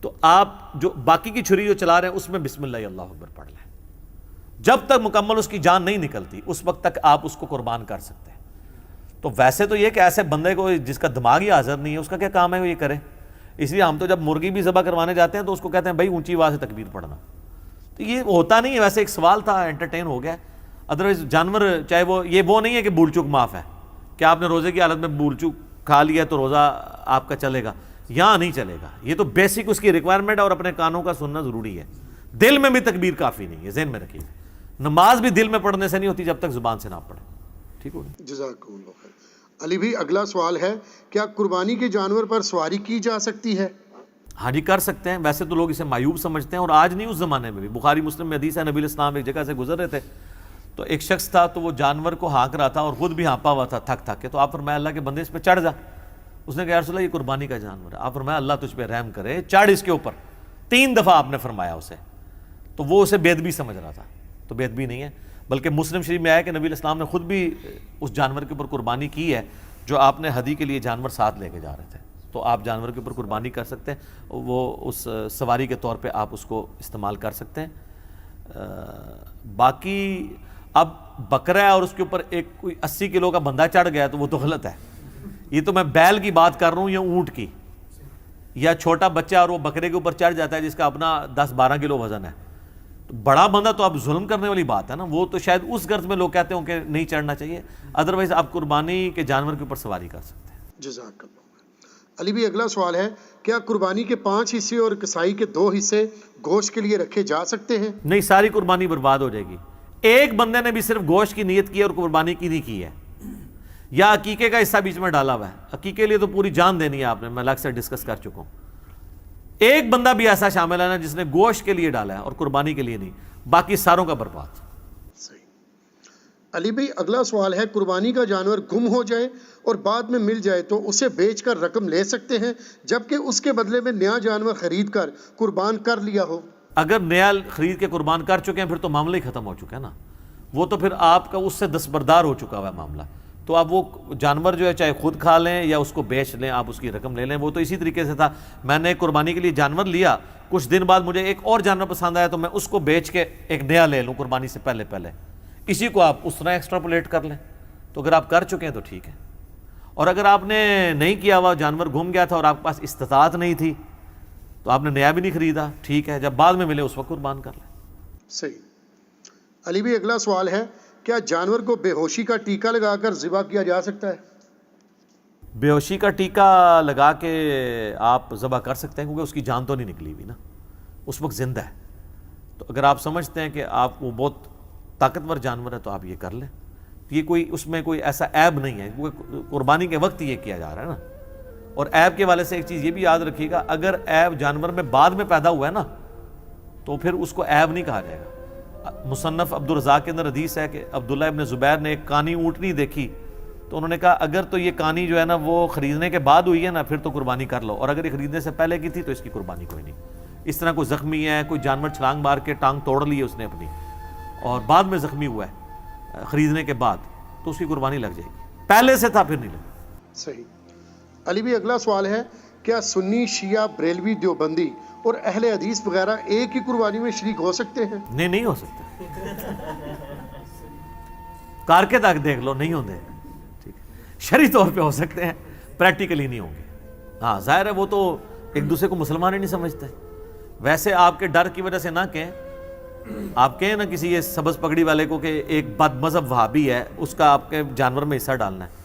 تو آپ جو باقی کی چھری جو چلا رہے ہیں اس میں بسم اللہ اللہ اکبر پڑھ لیں. جب تک مکمل اس کی جان نہیں نکلتی اس وقت تک آپ اس کو قربان کر سکتے ہیں. تو ویسے تو یہ کہ ایسے بندے کو جس کا دماغ ہی حاضر نہیں ہے اس کا کیا کام ہے وہ یہ کرے. اس لیے ہم تو جب مرغی بھی ذبح کروانے جاتے ہیں تو اس کو کہتے ہیں بھائی اونچی آواز سے تکبیر پڑھنا. تو یہ ہوتا نہیں ہے, ویسے ایک سوال تھا, انٹرٹین ہو گیا. ادروائز جانور چاہے وہ نہیں ہے کہ بھول چوک معاف ہے, کہ آپ نے روزے کی حالت میں بھول چوک کھا لیا تو روزہ آپ کا چلے گا, یہاں نہیں چلے گا. یہ تو بیسک اس کی ریکوائرمنٹ ہے اور اپنے کانوں کا سننا ضروری ہے. دل میں بھی تکبیر کافی نہیں ہے, ذہن میں رکھیے. نماز بھی دل میں پڑھنے سے نہیں ہوتی جب تک زبان سے نہ پڑھے. ٹھیک ہوگی. جزاکم اللہ خیر. علی بھی اگلا سوال ہے, کیا قربانی کے جانور پر سواری کی جا سکتی ہے؟ ہاں جی کر سکتے ہیں. ویسے تو لوگ اسے معیوب سمجھتے ہیں, اور آج نہیں اس زمانے میں بھی. بخاری مسلم میں حدیث ہے, نبی علیہ السلام ایک جگہ سے گزر رہے تھے تو ایک شخص تھا تو وہ جانور کو ہانک رہا تھا اور خود بھی ہانپا ہوا تھا تھک تھک کے. تو آپ فرمایا اللہ کے بندے اس پہ چڑھ جا. اس نے کہا یا رسول اللہ یہ قربانی کا جانور ہے. آپ فرمایا اللہ تجھ پہ رحم کرے, چڑھ اس کے اوپر. 3 دفعہ آپ نے فرمایا اسے, تو وہ اسے بے ادبی سمجھ رہا تھا. تو بے ادبی نہیں ہے, بلکہ مسلم شریف میں آیا کہ نبی علیہ السلام نے خود بھی اس جانور کے اوپر قربانی کی ہے جو آپ نے ہدی کے لیے جانور ساتھ لے کے جا رہے تھے. تو آپ جانور کے اوپر قربانی کر سکتے ہیں, وہ اس سواری کے طور پہ آپ اس کو استعمال کر سکتے ہیں. باقی اب بکرا ہے اور اس کے اوپر ایک کوئی 80 کلو کا بندہ چڑھ گیا تو وہ تو غلط ہے. یہ تو میں بیل کی بات کر رہا ہوں یا اونٹ کی, یا چھوٹا بچہ اور وہ بکرے کے اوپر چڑھ جاتا ہے جس کا اپنا 10-12 کلو وزن ہے. تو بڑا بندہ تو اب ظلم کرنے والی بات ہے نا, وہ تو شاید اس غرض میں لوگ کہتے ہوں کہ نہیں چڑھنا چاہیے. ادروائز آپ قربانی کے جانور کے اوپر سواری کر سکتے ہیں. جزاک اللہ. علی بھی اگلا سوال ہے, کیا قربانی کے 5 حصے اور کسائی کے 2 حصے گوشت کے لیے رکھے جا سکتے ہیں؟ نہیں, ساری قربانی برباد ہو جائے گی. ایک بندے نے بھی صرف گوشت کی نیت کی اور قربانی کی نہیں کی ہے, یا عقیقے کا حصہ بیچ میں ڈالا ہوا ہے. عقیقے کے لیے تو پوری جان دینی ہے آپ نے, میں الگ سے ڈسکس کر چکا ہوں. ایک بندہ بھی ایسا شامل ہے نا جس نے گوشت کے لیے ڈالا ہے اور قربانی کے لیے نہیں, باقی ساروں کا برباد. صحیح. علی بھائی اگلا سوال ہے, قربانی کا جانور گم ہو جائے اور بعد میں مل جائے تو اسے بیچ کر رقم لے سکتے ہیں, جبکہ اس کے بدلے میں نیا جانور خرید کر قربان کر لیا ہو؟ اگر نیا خرید کے قربان کر چکے ہیں پھر تو معاملہ ہی ختم ہو چکا ہے نا. وہ تو پھر آپ کا اس سے دستبردار ہو چکا ہوا ہے معاملہ. تو آپ وہ جانور جو ہے چاہے خود کھا لیں یا اس کو بیچ لیں, آپ اس کی رقم لے لیں. وہ تو اسی طریقے سے تھا, میں نے قربانی کے لیے جانور لیا, کچھ دن بعد مجھے ایک اور جانور پسند آیا تو میں اس کو بیچ کے ایک نیا لے لوں قربانی سے پہلے. اسی کو آپ اس طرح ایکسٹراپولیٹ کر لیں. تو اگر آپ کر چکے ہیں تو ٹھیک ہے, اور اگر آپ نے نہیں کیا ہوا, جانور گم گیا تھا اور آپ کے پاس استطاعت نہیں تھی تو آپ نے نیا بھی نہیں خریدا, ٹھیک ہے, جب بعد میں ملے اس وقت قربان کر لیں. صحیح. علی بھی اگلا سوال ہے, کیا جانور کو بے ہوشی کا ٹیکہ لگا کر ذبح کیا جا سکتا ہے؟ بے ہوشی کا ٹیکہ لگا کے آپ ذبح کر سکتے ہیں, کیونکہ اس کی جان تو نہیں نکلی ہوئی نا, اس وقت زندہ ہے. تو اگر آپ سمجھتے ہیں کہ آپ وہ بہت طاقتور جانور ہے تو آپ یہ کر لیں. یہ کوئی اس میں کوئی ایسا عیب نہیں ہے, کیونکہ قربانی کے وقت یہ کیا جا رہا ہے نا. اور عیب کے والے سے ایک چیز یہ بھی یاد رکھیے گا, اگر عیب جانور میں بعد میں پیدا ہوا ہے نا تو پھر اس کو عیب نہیں کہا جائے گا. مصنف عبدالرزاق کے اندر حدیث ہے کہ عبداللہ ابن زبیر نے ایک کانی اونٹنی دیکھی تو انہوں نے کہا اگر تو یہ کانی جو ہے نا وہ خریدنے کے بعد ہوئی ہے نا پھر تو قربانی کر لو, اور اگر یہ خریدنے سے پہلے کی تھی تو اس کی قربانی کوئی نہیں. اس طرح کوئی زخمی ہے, کوئی جانور چھلانگ مار کے ٹانگ توڑ لی ہے اس نے اپنی اور بعد میں زخمی ہوا ہے خریدنے کے بعد, تو اس کی قربانی لگ جائے گی، پہلے سے تھا پھر نہیں لگا۔ صحیح۔ علی بھائی اگلا سوال ہے، کیا سنی، شیعہ، بریلوی، دیوبندی اور اہل حدیث وغیرہ ایک ہی قربانی میں شریک ہو سکتے ہیں؟ نہیں ہو سکتے، کار کے تک دیکھ لو، نہیں ہوتے، ٹھیک ہے، شرعی طور پہ ہو سکتے ہیں، پریکٹیکلی نہیں ہوں گے۔ ہاں ظاہر ہے وہ تو ایک دوسرے کو مسلمان ہی نہیں سمجھتے، ویسے آپ کے ڈر کی وجہ سے نہ کہیں، آپ کہیں نا کسی یہ سبز پگڑی والے کو کہ ایک بد مذہب وہابی ہے، اس کا آپ کے جانور میں حصہ ڈالنا ہے،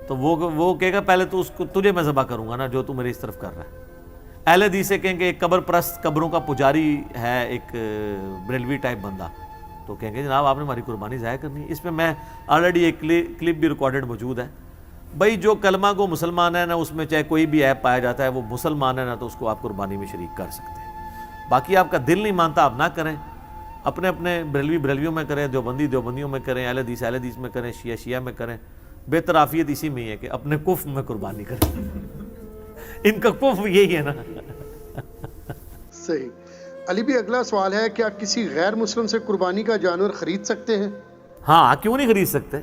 تو وہ کہے گا پہلے تو اس کو تجھے میں ذبح کروں گا نا جو تو میرے اس طرف کر رہا ہے۔ اہل حدیث سے کہیں کہ ایک قبر پرست، قبروں کا پجاری ہے ایک بریلوی ٹائپ بندہ، تو کہیں گے جناب آپ نے ہماری قربانی ضائع کرنی ہے۔ اس میں آلریڈی ایک کلپ بھی ریکارڈڈ موجود ہے، بھائی جو کلمہ کو مسلمان ہے نا، اس میں چاہے کوئی بھی ایپ پایا جاتا ہے وہ مسلمان ہے نا، تو اس کو آپ قربانی میں شریک کر سکتے ہیں۔ باقی آپ کا دل نہیں مانتا آپ نہ کریں، اپنے اپنے بریلویوں میں کریں، دیوبندیوں میں کریں، اہل حدیث میں کریں، شیعہ میں کریں، بہتر عافیت اسی میں ہی ہے کہ اپنے کفر میں قربانی کریں، ان کا کفر یہی ہے نا۔ صحیح۔ علی بھی اگلا سوال ہے، کیا کسی غیر مسلم سے قربانی کا جانور خرید سکتے ہیں؟ ہاں کیوں نہیں خرید سکتے،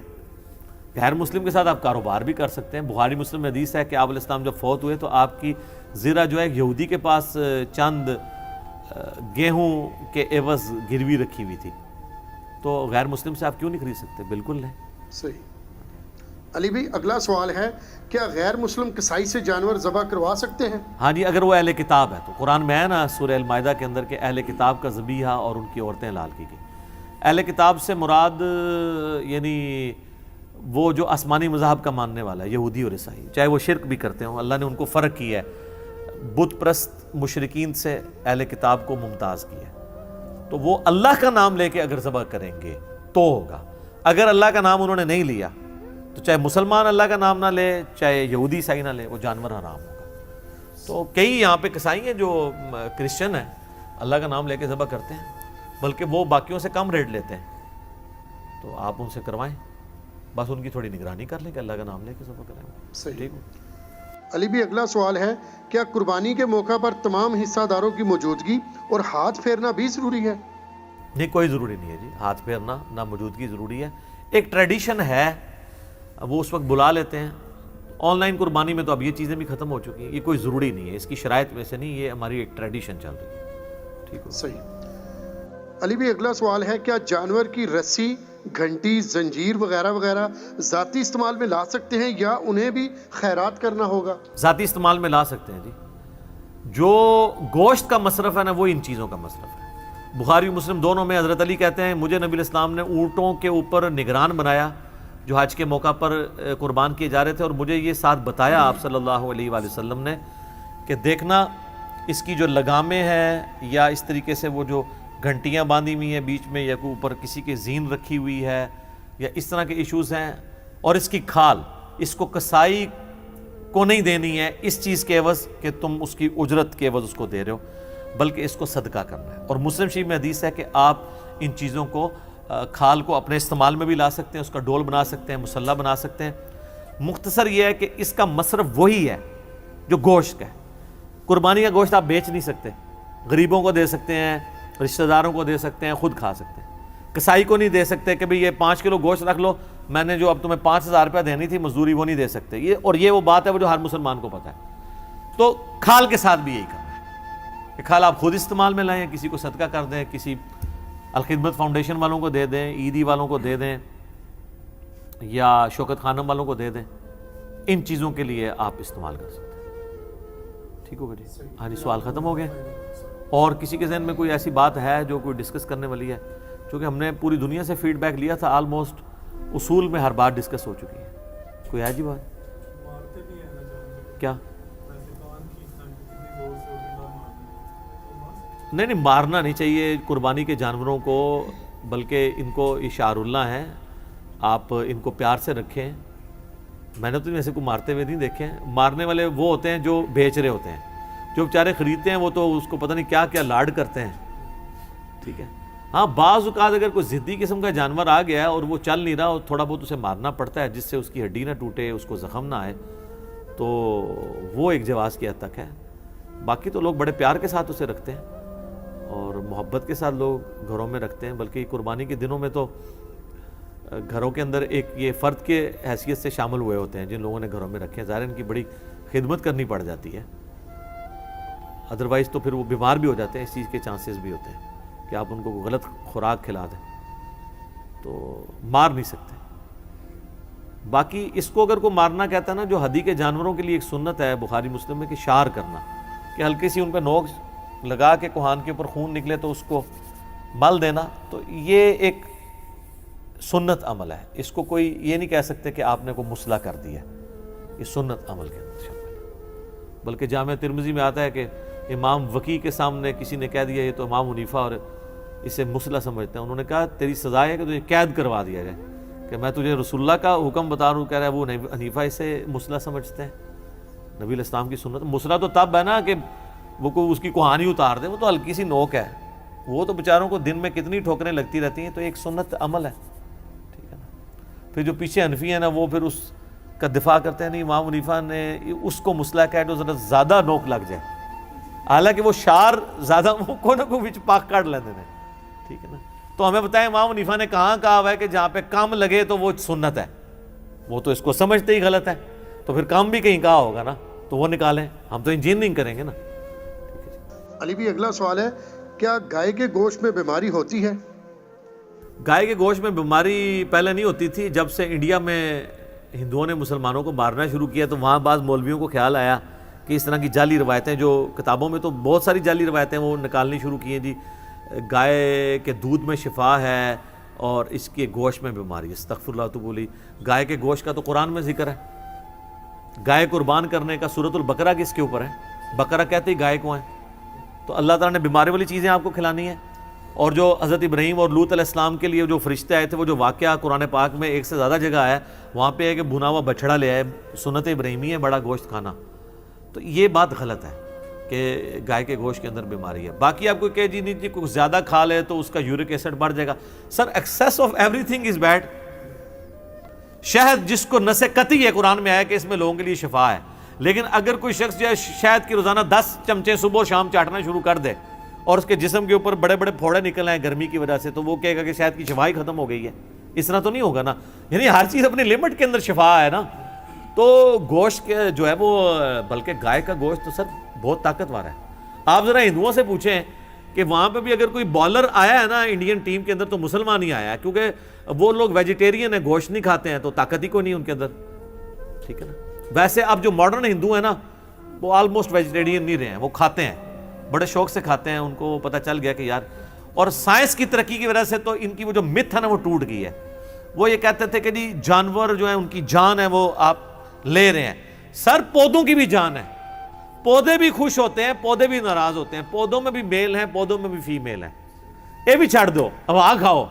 غیر مسلم کے ساتھ آپ کاروبار بھی کر سکتے ہیں۔ بخاری مسلم میں حدیث ہے کہ آپ علیہ السلام جب فوت ہوئے تو آپ کی زرہ جو ہے یہودی کے پاس چند گیہوں کے عوض گروی رکھی ہوئی تھی، تو غیر مسلم سے آپ کیوں نہیں خرید سکتے، بالکل نہیں۔ صحیح۔ علی بھائی اگلا سوال ہے، کیا غیر مسلم کسائی سے جانور ذبح کروا سکتے ہیں؟ ہاں جی، اگر وہ اہل کتاب ہے تو قرآن میں ہے نا سورہ المائدہ کے اندر کہ اہل کتاب کا ذبیحہ اور ان کی عورتیں حلال کی گئی۔ اہل کتاب سے مراد یعنی وہ جو آسمانی مذہب کا ماننے والا ہے، یہودی اور عیسائی، چاہے وہ شرک بھی کرتے ہوں، اللہ نے ان کو فرق کیا ہے، بت پرست مشرکین سے اہل کتاب کو ممتاز کیا ہے، تو وہ اللہ کا نام لے کے اگر ذبح کریں گے تو ہوگا۔ اگر اللہ کا نام انہوں نے نہیں لیا تو چاہے مسلمان اللہ کا نام نہ لے، چاہے یہودی عیسائی نہ لے، وہ جانور حرام ہوگا۔ تو کئی یہاں پہ کسائی ہیں جو کرسچن ہیں، اللہ کا نام لے کے ذبح کرتے ہیں، بلکہ وہ باقیوں سے کم ریٹ لیتے ہیں، تو آپ ان سے کروائیں، بس ان کی تھوڑی نگرانی کر لیں کہ اللہ کا نام لے کے ذبح کریں۔ صحیح۔ علی بھی اگلا سوال ہے، کیا قربانی کے موقع پر تمام حصہ داروں کی موجودگی اور ہاتھ پھیرنا بھی ضروری ہے؟ نہیں، کوئی ضروری نہیں ہے جی، ہاتھ پھیرنا نہ موجودگی ضروری ہے، ایک ٹریڈیشن ہے، وہ اس وقت بلا لیتے ہیں۔ آن لائن قربانی میں تو اب یہ چیزیں بھی ختم ہو چکی ہیں، یہ کوئی ضروری نہیں ہے، اس کی شرائط میں سے نہیں، یہ ہماری ایک ٹریڈیشن چل رہی ہے، ٹھیک ہے۔ صحیح۔ علی بھی اگلا سوال ہے، کیا جانور کی رسی، گھنٹی، زنجیر وغیرہ وغیرہ ذاتی استعمال میں لا سکتے ہیں یا انہیں بھی خیرات کرنا ہوگا؟ ذاتی استعمال میں لا سکتے ہیں جی، جو گوشت کا مصرف ہے نا وہ ان چیزوں کا مصرف ہے۔ بخاری مسلم دونوں میں حضرت علی کہتے ہیں مجھے نبی علیہ السلام نے اونٹوں کے اوپر نگران بنایا جو حج کے موقع پر قربان کیے جا رہے تھے، اور مجھے یہ ساتھ بتایا آپ صلی اللہ علیہ وآلہ وسلم نے کہ دیکھنا اس کی جو لگامیں ہیں یا اس طریقے سے وہ جو گھنٹیاں باندھی ہوئی ہیں بیچ میں یا اوپر کسی کے زین رکھی ہوئی ہے یا اس طرح کے ایشوز ہیں، اور اس کی کھال اس کو کسائی کو نہیں دینی ہے اس چیز کے عوض کہ تم اس کی اجرت کے عوض اس کو دے رہے ہو، بلکہ اس کو صدقہ کرنا ہے۔ اور مسلم شریف میں حدیث ہے کہ آپ ان چیزوں کو کھال کو اپنے استعمال میں بھی لا سکتے ہیں، اس کا ڈول بنا سکتے ہیں، مسلح بنا سکتے ہیں۔ مختصر یہ ہے کہ اس کا مصرف وہی ہے جو گوشت کا ہے۔ قربانی کا گوشت آپ بیچ نہیں سکتے، غریبوں کو دے سکتے ہیں، رشتہ داروں کو دے سکتے ہیں، خود کھا سکتے ہیں۔ کسائی کو نہیں دے سکتے کہ بھئی یہ 5 کلو گوشت رکھ لو، میں نے جو اب تمہیں 5,000 روپیہ دینی تھی مزدوری، وہ نہیں دے سکتے۔ یہ وہ بات ہے وہ جو ہر مسلمان کو پتہ ہے۔ تو کھال کے ساتھ بھی یہی کرنا ہے کہ کھال آپ خود استعمال میں لائیں، کسی کو صدقہ کر دیں، کسی الخدمت فاؤنڈیشن والوں کو دے دیں، عیدی والوں کو دے دیں، یا شوکت خانم والوں کو دے دیں، ان چیزوں کے لیے آپ استعمال کر سکتے ہیں۔ ٹھیک ہوگا جی؟ ہاں جی، سوال ختم ہو گئے۔ اور کسی کے ذہن میں کوئی ایسی بات ہے جو کوئی ڈسکس کرنے والی ہے؟ چونکہ ہم نے پوری دنیا سے فیڈ بیک لیا تھا، آلموسٹ اصول میں ہر بات ڈسکس ہو چکی ہے۔ کوئی ہے جی بات؟ کیا؟ نہیں مارنا نہیں چاہیے قربانی کے جانوروں کو، بلکہ ان کو اشعار اللہ ہیں، آپ ان کو پیار سے رکھیں۔ میں نے تو ایسے کو مارتے ہوئے نہیں دیکھے ہیں، مارنے والے وہ ہوتے ہیں جو بیچ رہے ہوتے ہیں، جو بیچارے خریدتے ہیں وہ تو اس کو پتہ نہیں کیا کیا لاڈ کرتے ہیں، ٹھیک ہے۔ ہاں بعض اوقات اگر کوئی ضدی قسم کا جانور آ گیا ہے اور وہ چل نہیں رہا اور تھوڑا بہت اسے مارنا پڑتا ہے جس سے اس کی ہڈی نہ ٹوٹے، اس کو زخم نہ آئے، تو وہ ایک جواز کی حد تک ہے۔ باقی تو لوگ بڑے پیار کے ساتھ اسے رکھتے ہیں اور محبت کے ساتھ لوگ گھروں میں رکھتے ہیں، بلکہ قربانی کے دنوں میں تو گھروں کے اندر ایک یہ فرد کے حیثیت سے شامل ہوئے ہوتے ہیں جن لوگوں نے گھروں میں رکھے ہیں، ظاہر ان کی بڑی خدمت کرنی پڑ جاتی ہے، ادروائز تو پھر وہ بیمار بھی ہو جاتے ہیں، اس چیز کے چانسز بھی ہوتے ہیں کہ آپ ان کو غلط خوراک کھلا دیں، تو مار نہیں سکتے۔ باقی اس کو اگر کوئی مارنا کہتا ہے نا، جو ہدی کے جانوروں کے لیے ایک سنت ہے بخاری مسلم میں کہ شار کرنا، کہ ہلکی سی ان پہ نوک لگا کے کوہان کے اوپر خون نکلے تو اس کو مل دینا، تو یہ ایک سنت عمل ہے، اس کو کوئی یہ نہیں کہہ سکتے کہ آپ نے کوئی مسئلہ کر دیا، یہ سنت عمل کے اندر شامل ہے۔ بلکہ جامع ترمذی میں آتا ہے کہ امام وکی کے سامنے کسی نے کہہ دیا یہ تو امام حنیفہ اور اسے مسئلہ سمجھتے ہیں، انہوں نے کہا تیری سزا ہے کہ تجھے قید کروا دیا جائے، کہ میں تجھے رسول اللہ کا حکم بتا رہا ہوں، کہہ رہا ہے وہ حنیفہ اسے مسئلہ سمجھتے ہیں۔ نبی علیہ السلام کی سنت مسئلہ تو تب ہے نا کہ وہ کوئی اس کی کوہانی اتار دے، وہ تو ہلکی سی نوک ہے، وہ تو بیچاروں کو دن میں کتنی ٹھوکریں لگتی رہتی ہیں، تو ایک سنت عمل ہے، ٹھیک ہے نا۔ پھر جو پیچھے حنفی ہیں نا، وہ پھر اس کا دفاع کرتے ہیں، نہیں امام حنیفہ نے اس کو مسئلہ کہا تو ذرا زیادہ نوک لگ جائے، حالانکہ وہ شار زیادہ وہ کوئی نہ کوئی وچ پاک کاٹ لیتے ہیں، ٹھیک ہے نا۔ تو ہمیں بتائیں امام حنیفہ نے کہاں کہا ہوا ہے کہ جہاں پہ کم لگے تو وہ سنت ہے، وہ تو اس کو سمجھتے ہی غلط ہے، تو پھر کم بھی کہیں کہا ہوگا نا، تو وہ نکالیں، ہم تو انجینئرنگ کریں گے نا۔ علی بھی اگلا سوال ہے، کیا گائے کے گوشت میں بیماری ہوتی ہے؟ گائے کے گوشت میں بیماری پہلے نہیں ہوتی تھی، جب سے انڈیا میں ہندوؤں نے مسلمانوں کو مارنا شروع کیا تو وہاں بعض مولویوں کو خیال آیا کہ اس طرح کی جعلی روایتیں، جو کتابوں میں تو بہت ساری جعلی روایتیں وہ نکالنی شروع کی ہیں، جی گائے کے دودھ میں شفا ہے اور اس کے گوشت میں بیماری ہے، استغفر اللہ تو بولی۔ گائے کے گوشت کا تو قرآن میں ذکر ہے، گائے قربان کرنے کا سورۃ البقرہ کس کے اوپر ہے؟ بقرہ کہتے ہی گائے کو ہیں، تو اللہ تعالیٰ نے بیماری والی چیزیں آپ کو کھلانی ہیں۔ اور جو حضرت ابراہیم اور لوط علیہ السلام کے لیے جو فرشتے آئے تھے، وہ جو واقعہ قرآن پاک میں ایک سے زیادہ جگہ آیا ہے، وہاں پہ ہے کہ بھنا ہوا بچڑا لے آئے، سنت ابراہیمی ہے بڑا گوشت کھانا، تو یہ بات غلط ہے کہ گائے کے گوشت کے اندر بیماری ہے۔ باقی آپ کو کہ جی نہیں جی کچھ زیادہ کھا لے تو اس کا یورک ایسڈ بڑھ جائے گا، sir excess of everything is bad. شہد جس کو نس قطعی ہے قرآن میں آیا کہ اس میں لوگوں کے لیے شفا ہے، لیکن اگر کوئی شخص جو ہے شہد کی روزانہ 10 چمچے صبح و شام چاٹنا شروع کر دے اور اس کے جسم کے اوپر بڑے بڑے پھوڑے نکل آئے گرمی کی وجہ سے، تو وہ کہے گا کہ شہد کی شفا ہی ختم ہو گئی ہے، اس طرح تو نہیں ہوگا نا، یعنی ہر چیز اپنی لمٹ کے اندر شفا ہے نا۔ تو گوشت کے جو ہے وہ، بلکہ گائے کا گوشت تو سر بہت طاقتور ہے۔ آپ ذرا ہندوؤں سے پوچھیں کہ وہاں پہ بھی اگر کوئی بالر آیا ہے نا انڈین ٹیم کے اندر تو مسلمان ہی آیا ہے، کیونکہ وہ لوگ ویجیٹیرین ہیں، گوشت نہیں کھاتے ہیں، تو طاقت ہی کوئی نہیں ان کے اندر، ٹھیک ہے نا۔ ویسے اب جو ماڈرن ہندو ہیں نا، وہ آلموسٹ ویجیٹیرین نہیں رہے ہیں، وہ کھاتے ہیں، بڑے شوق سے کھاتے ہیں، ان کو پتہ چل گیا کہ یار، اور سائنس کی ترقی کی وجہ سے تو ان کی وہ جو متھ ہے نا وہ ٹوٹ گئی ہے۔ وہ یہ کہتے تھے کہ جی جانور جو ہیں ان کی جان ہے وہ آپ لے رہے ہیں، سر پودوں کی بھی جان ہے، پودے بھی خوش ہوتے ہیں، پودے بھی ناراض ہوتے ہیں، پودوں میں بھی میل ہیں، پودوں میں بھی فیمیل ہیں، یہ بھی چھڑ دو، اب آ کھاؤ،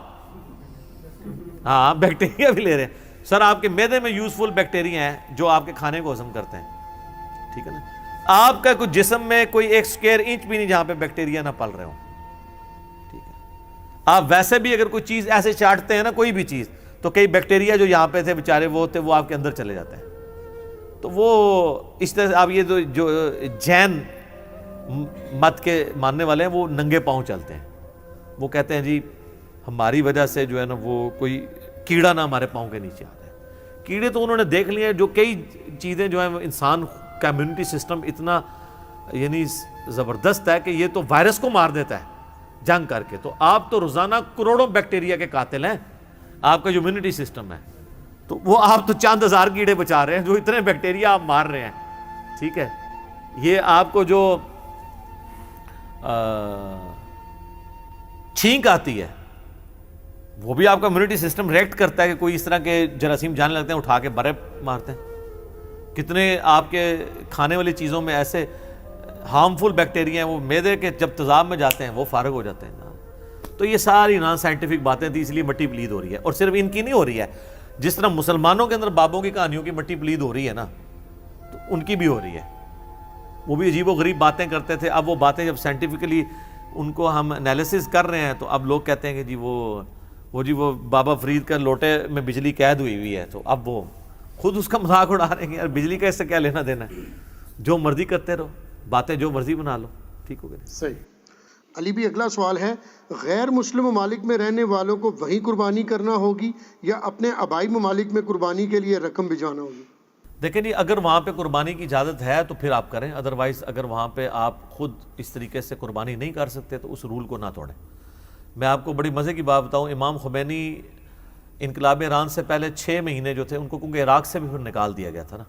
ہاں بیکٹیریا بھی لے رہے ہیں، سر آپ کے معدے میں یوزفل بیکٹیریا ہیں جو آپ کے کھانے کو ہضم کرتے ہیں، ٹھیک ہے نا۔ آپ کا کوئی جسم میں کوئی 1 اسکوائر انچ بھی نہیں جہاں پہ بیکٹیریا نہ پل رہے ہوں، ٹھیک ہے۔ آپ ویسے بھی اگر کوئی چیز ایسے چاٹتے ہیں نا، کوئی بھی چیز، تو کئی بیکٹیریا جو یہاں پہ تھے بیچارے وہ تھے، وہ آپ کے اندر چلے جاتے ہیں۔ تو وہ اس طرح سے آپ یہ جو جین مت کے ماننے والے ہیں وہ ننگے پاؤں چلتے ہیں، وہ کہتے ہیں جی ہماری وجہ سے جو ہے نا وہ کوئی کیڑا نہ ہمارے پاؤں کے نیچے آتا ہے۔ کیڑے تو انہوں نے دیکھ لیے ہیں، جو کئی چیزیں جو ہیں انسان کا امیونٹی سسٹم اتنا یعنی زبردست ہے کہ یہ تو وائرس کو مار دیتا ہے جنگ کر کے، تو آپ تو روزانہ کروڑوں بیکٹیریا کے قاتل ہیں، آپ کا جو امیونٹی سسٹم ہے، تو وہ آپ تو چند ہزار کیڑے بچا رہے ہیں، جو اتنے بیکٹیریا آپ مار رہے ہیں، ٹھیک ہے۔ یہ آپ کو جو چھینک آتی ہے وہ بھی آپ کا امیونٹی سسٹم ریئیکٹ کرتا ہے کہ کوئی اس طرح کے جراثیم جانے لگتے ہیں، اٹھا کے برے مارتے ہیں۔ کتنے آپ کے کھانے والی چیزوں میں ایسے ہارمفل بیکٹیریا ہیں، وہ معدے کے جب تیزاب میں جاتے ہیں وہ فارغ ہو جاتے ہیں۔ تو یہ ساری نان سائنٹیفک باتیں تھیں، اس لیے مٹی پلید ہو رہی ہے، اور صرف ان کی نہیں ہو رہی ہے، جس طرح مسلمانوں کے اندر بابوں کی کہانیوں کی مٹی پلید ہو رہی ہے نا، تو ان کی بھی ہو رہی ہے۔ وہ بھی عجیب و غریب باتیں کرتے تھے، اب وہ باتیں جب سائنٹیفکلی ان کو ہم انالیسس کر رہے ہیں تو اب لوگ کہتے ہیں کہ جی وہ بابا فرید کا لوٹے میں بجلی قید ہوئی ہے، تو اب وہ خود اس کا مذاق اڑا رہے ہیں، یار بجلی کا اس سے کیا لینا دینا ہے، جو مرضی کرتے رہو، باتیں جو مرضی بنا لو، ٹھیک ہو گئے۔ صحیح۔ علی بھی اگلا سوال ہے، غیر مسلم ممالک میں رہنے والوں کو وہیں قربانی کرنا ہوگی یا اپنے آبائی ممالک میں قربانی کے لیے رقم بھجوانا ہوگی؟ دیکھیں جی، اگر وہاں پہ قربانی کی اجازت ہے تو پھر آپ کریں، ادروائز اگر وہاں پہ آپ خود اس طریقے سے قربانی نہیں کر سکتے تو اس رول کو نہ توڑیں۔ میں آپ کو بڑی مزے کی بات بتاؤں، امام خمینی انقلاب ایران سے پہلے 6 مہینے جو تھے ان کو کیونکہ عراق سے بھی پھر نکال دیا گیا تھا نا،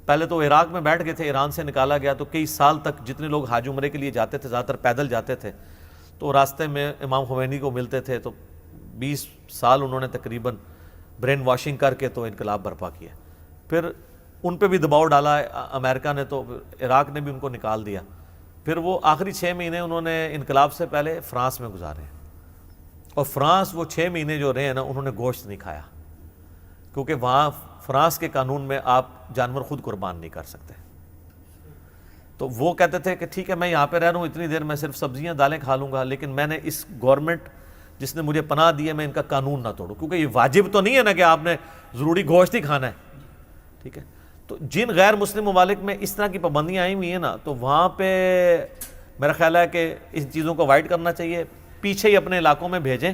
پہلے تو عراق میں بیٹھ گئے تھے، ایران سے نکالا گیا تو کئی سال تک جتنے لوگ حج عمرے کے لیے جاتے تھے زیادہ تر پیدل جاتے تھے، تو راستے میں امام خمینی کو ملتے تھے، تو 20 سال انہوں نے تقریباً برین واشنگ کر کے تو انقلاب برپا کیا۔ پھر ان پہ بھی دباؤ ڈالا امریکہ نے، تو عراق نے بھی ان کو نکال دیا۔ پھر وہ آخری 6 مہینے انہوں نے انقلاب سے پہلے فرانس میں گزارے، اور فرانس وہ 6 مہینے جو رہے ہیں نا انہوں نے گوشت نہیں کھایا، کیونکہ وہاں فرانس کے قانون میں آپ جانور خود قربان نہیں کر سکتے۔ تو وہ کہتے تھے کہ ٹھیک ہے میں یہاں پہ رہ رہا ہوں اتنی دیر، میں صرف سبزیاں دالیں کھا لوں گا، لیکن میں نے اس گورنمنٹ جس نے مجھے پناہ دی ہے میں ان کا قانون نہ توڑوں، کیونکہ یہ واجب تو نہیں ہے نا کہ آپ نے ضروری گوشت ہی کھانا ہے، ٹھیک ہے۔ تو جن غیر مسلم ممالک میں اس طرح کی پابندیاں آئی ہوئی ہیں نا، تو وہاں پہ میرا خیال ہے کہ ان چیزوں کو اوائڈ کرنا چاہیے، پیچھے ہی اپنے علاقوں میں بھیجیں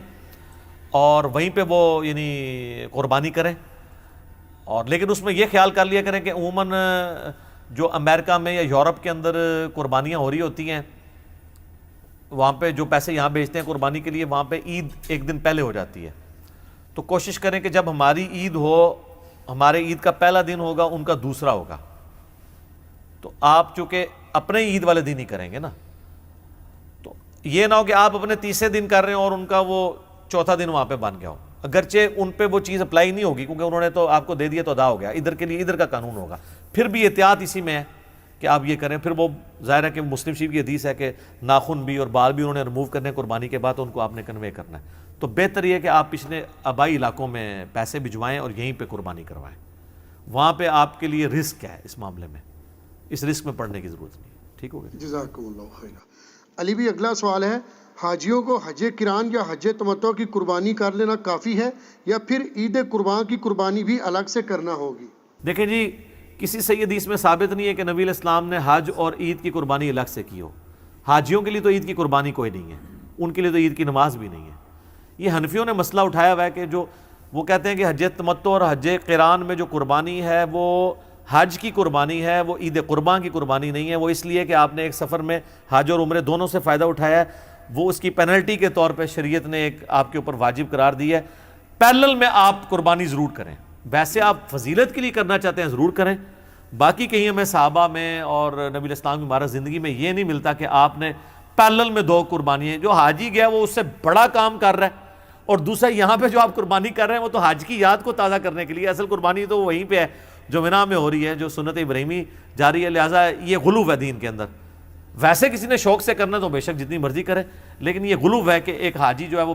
اور وہیں پہ وہ یعنی قربانی کریں، اور لیکن اس میں یہ خیال کر لیا کریں کہ عموماً جو امریکہ میں یا یورپ کے اندر قربانیاں ہو رہی ہوتی ہیں، وہاں پہ جو پیسے یہاں بھیجتے ہیں قربانی کے لیے، وہاں پہ عید ایک دن پہلے ہو جاتی ہے، تو کوشش کریں کہ جب ہماری عید ہو، ہمارے عید کا پہلا دن ہوگا ان کا دوسرا ہوگا، تو آپ چونکہ اپنے عید والے دن ہی کریں گے نا، تو یہ نہ ہو کہ آپ اپنے تیسرے دن کر رہے ہیں اور ان کا وہ چوتھا دن وہاں پہ بن گیا ہو، اگرچہ ان پہ وہ چیز اپلائی نہیں ہوگی کیونکہ انہوں نے تو آپ کو دے دیا تو ادا ہو گیا، ادھر کے لیے ادھر کا قانون ہوگا، پھر بھی احتیاط اسی میں ہے کہ آپ یہ کریں۔ پھر وہ ظاہر ہے کہ مسلم شریف کی حدیث ہے کہ ناخن بھی اور بال بھی انہوں نے ریموو کرنے قربانی کے بعد، ان کو آپ نے کنوے کرنا ہے، تو بہتر یہ ہے کہ آپ پچھلے آبائی علاقوں میں پیسے بھجوائیں اور یہیں پہ قربانی کروائیں، وہاں پہ آپ کے لیے رسک ہے، اس معاملے میں اس رسک میں پڑنے کی ضرورت نہیں ہے۔ ٹھیک ہو گیا؟ جزاکم اللہ خیر۔ علی بھی اگلا سوال ہے، حاجیوں کو حج کران یا حج تمتع کی قربانی کر لینا کافی ہے یا پھر عید قربان کی قربانی بھی الگ سے کرنا ہوگی؟ دیکھیں جی، کسی صحیح حدیث میں ثابت نہیں ہے کہ نبی علیہ السلام نے حج اور عید کی قربانی الگ سے کی ہو۔ حاجیوں کے لیے تو عید کی قربانی کوئی نہیں ہے، ان کے لیے تو عید کی نماز بھی نہیں ہے۔ یہ حنفیوں نے مسئلہ اٹھایا ہوا ہے کہ جو وہ کہتے ہیں کہ حج تمتع اور حج قران میں جو قربانی ہے وہ حج کی قربانی ہے، وہ عید قربان کی قربانی نہیں ہے، وہ اس لیے کہ آپ نے ایک سفر میں حج اور عمرے دونوں سے فائدہ اٹھایا ہے، وہ اس کی پینلٹی کے طور پہ شریعت نے ایک آپ کے اوپر واجب قرار دی ہے۔ پیرلل میں آپ قربانی ضرور کریں، ویسے آپ فضیلت کے لیے کرنا چاہتے ہیں ضرور کریں، باقی کہیں ہمیں صحابہ میں اور نبی علیہ السلام کی مبارک زندگی میں یہ نہیں ملتا کہ آپ نے پیرلل میں 2 قربانی ہیں۔ جو حاجی گیا وہ اس سے بڑا کام کر رہا ہے، اور دوسرا یہاں پہ جو آپ قربانی کر رہے ہیں وہ تو حج کی یاد کو تازہ کرنے کے لیے، اصل قربانی تو وہیں پہ ہے جو منا میں ہو رہی ہے، جو سنت ابراہیمی جاری ہے، لہٰذا یہ غلو ہے دین کے اندر۔ ویسے کسی نے شوق سے کرنا تو بے شک جتنی مرضی کرے، لیکن یہ غلو ہے کہ ایک حاجی جو ہے وہ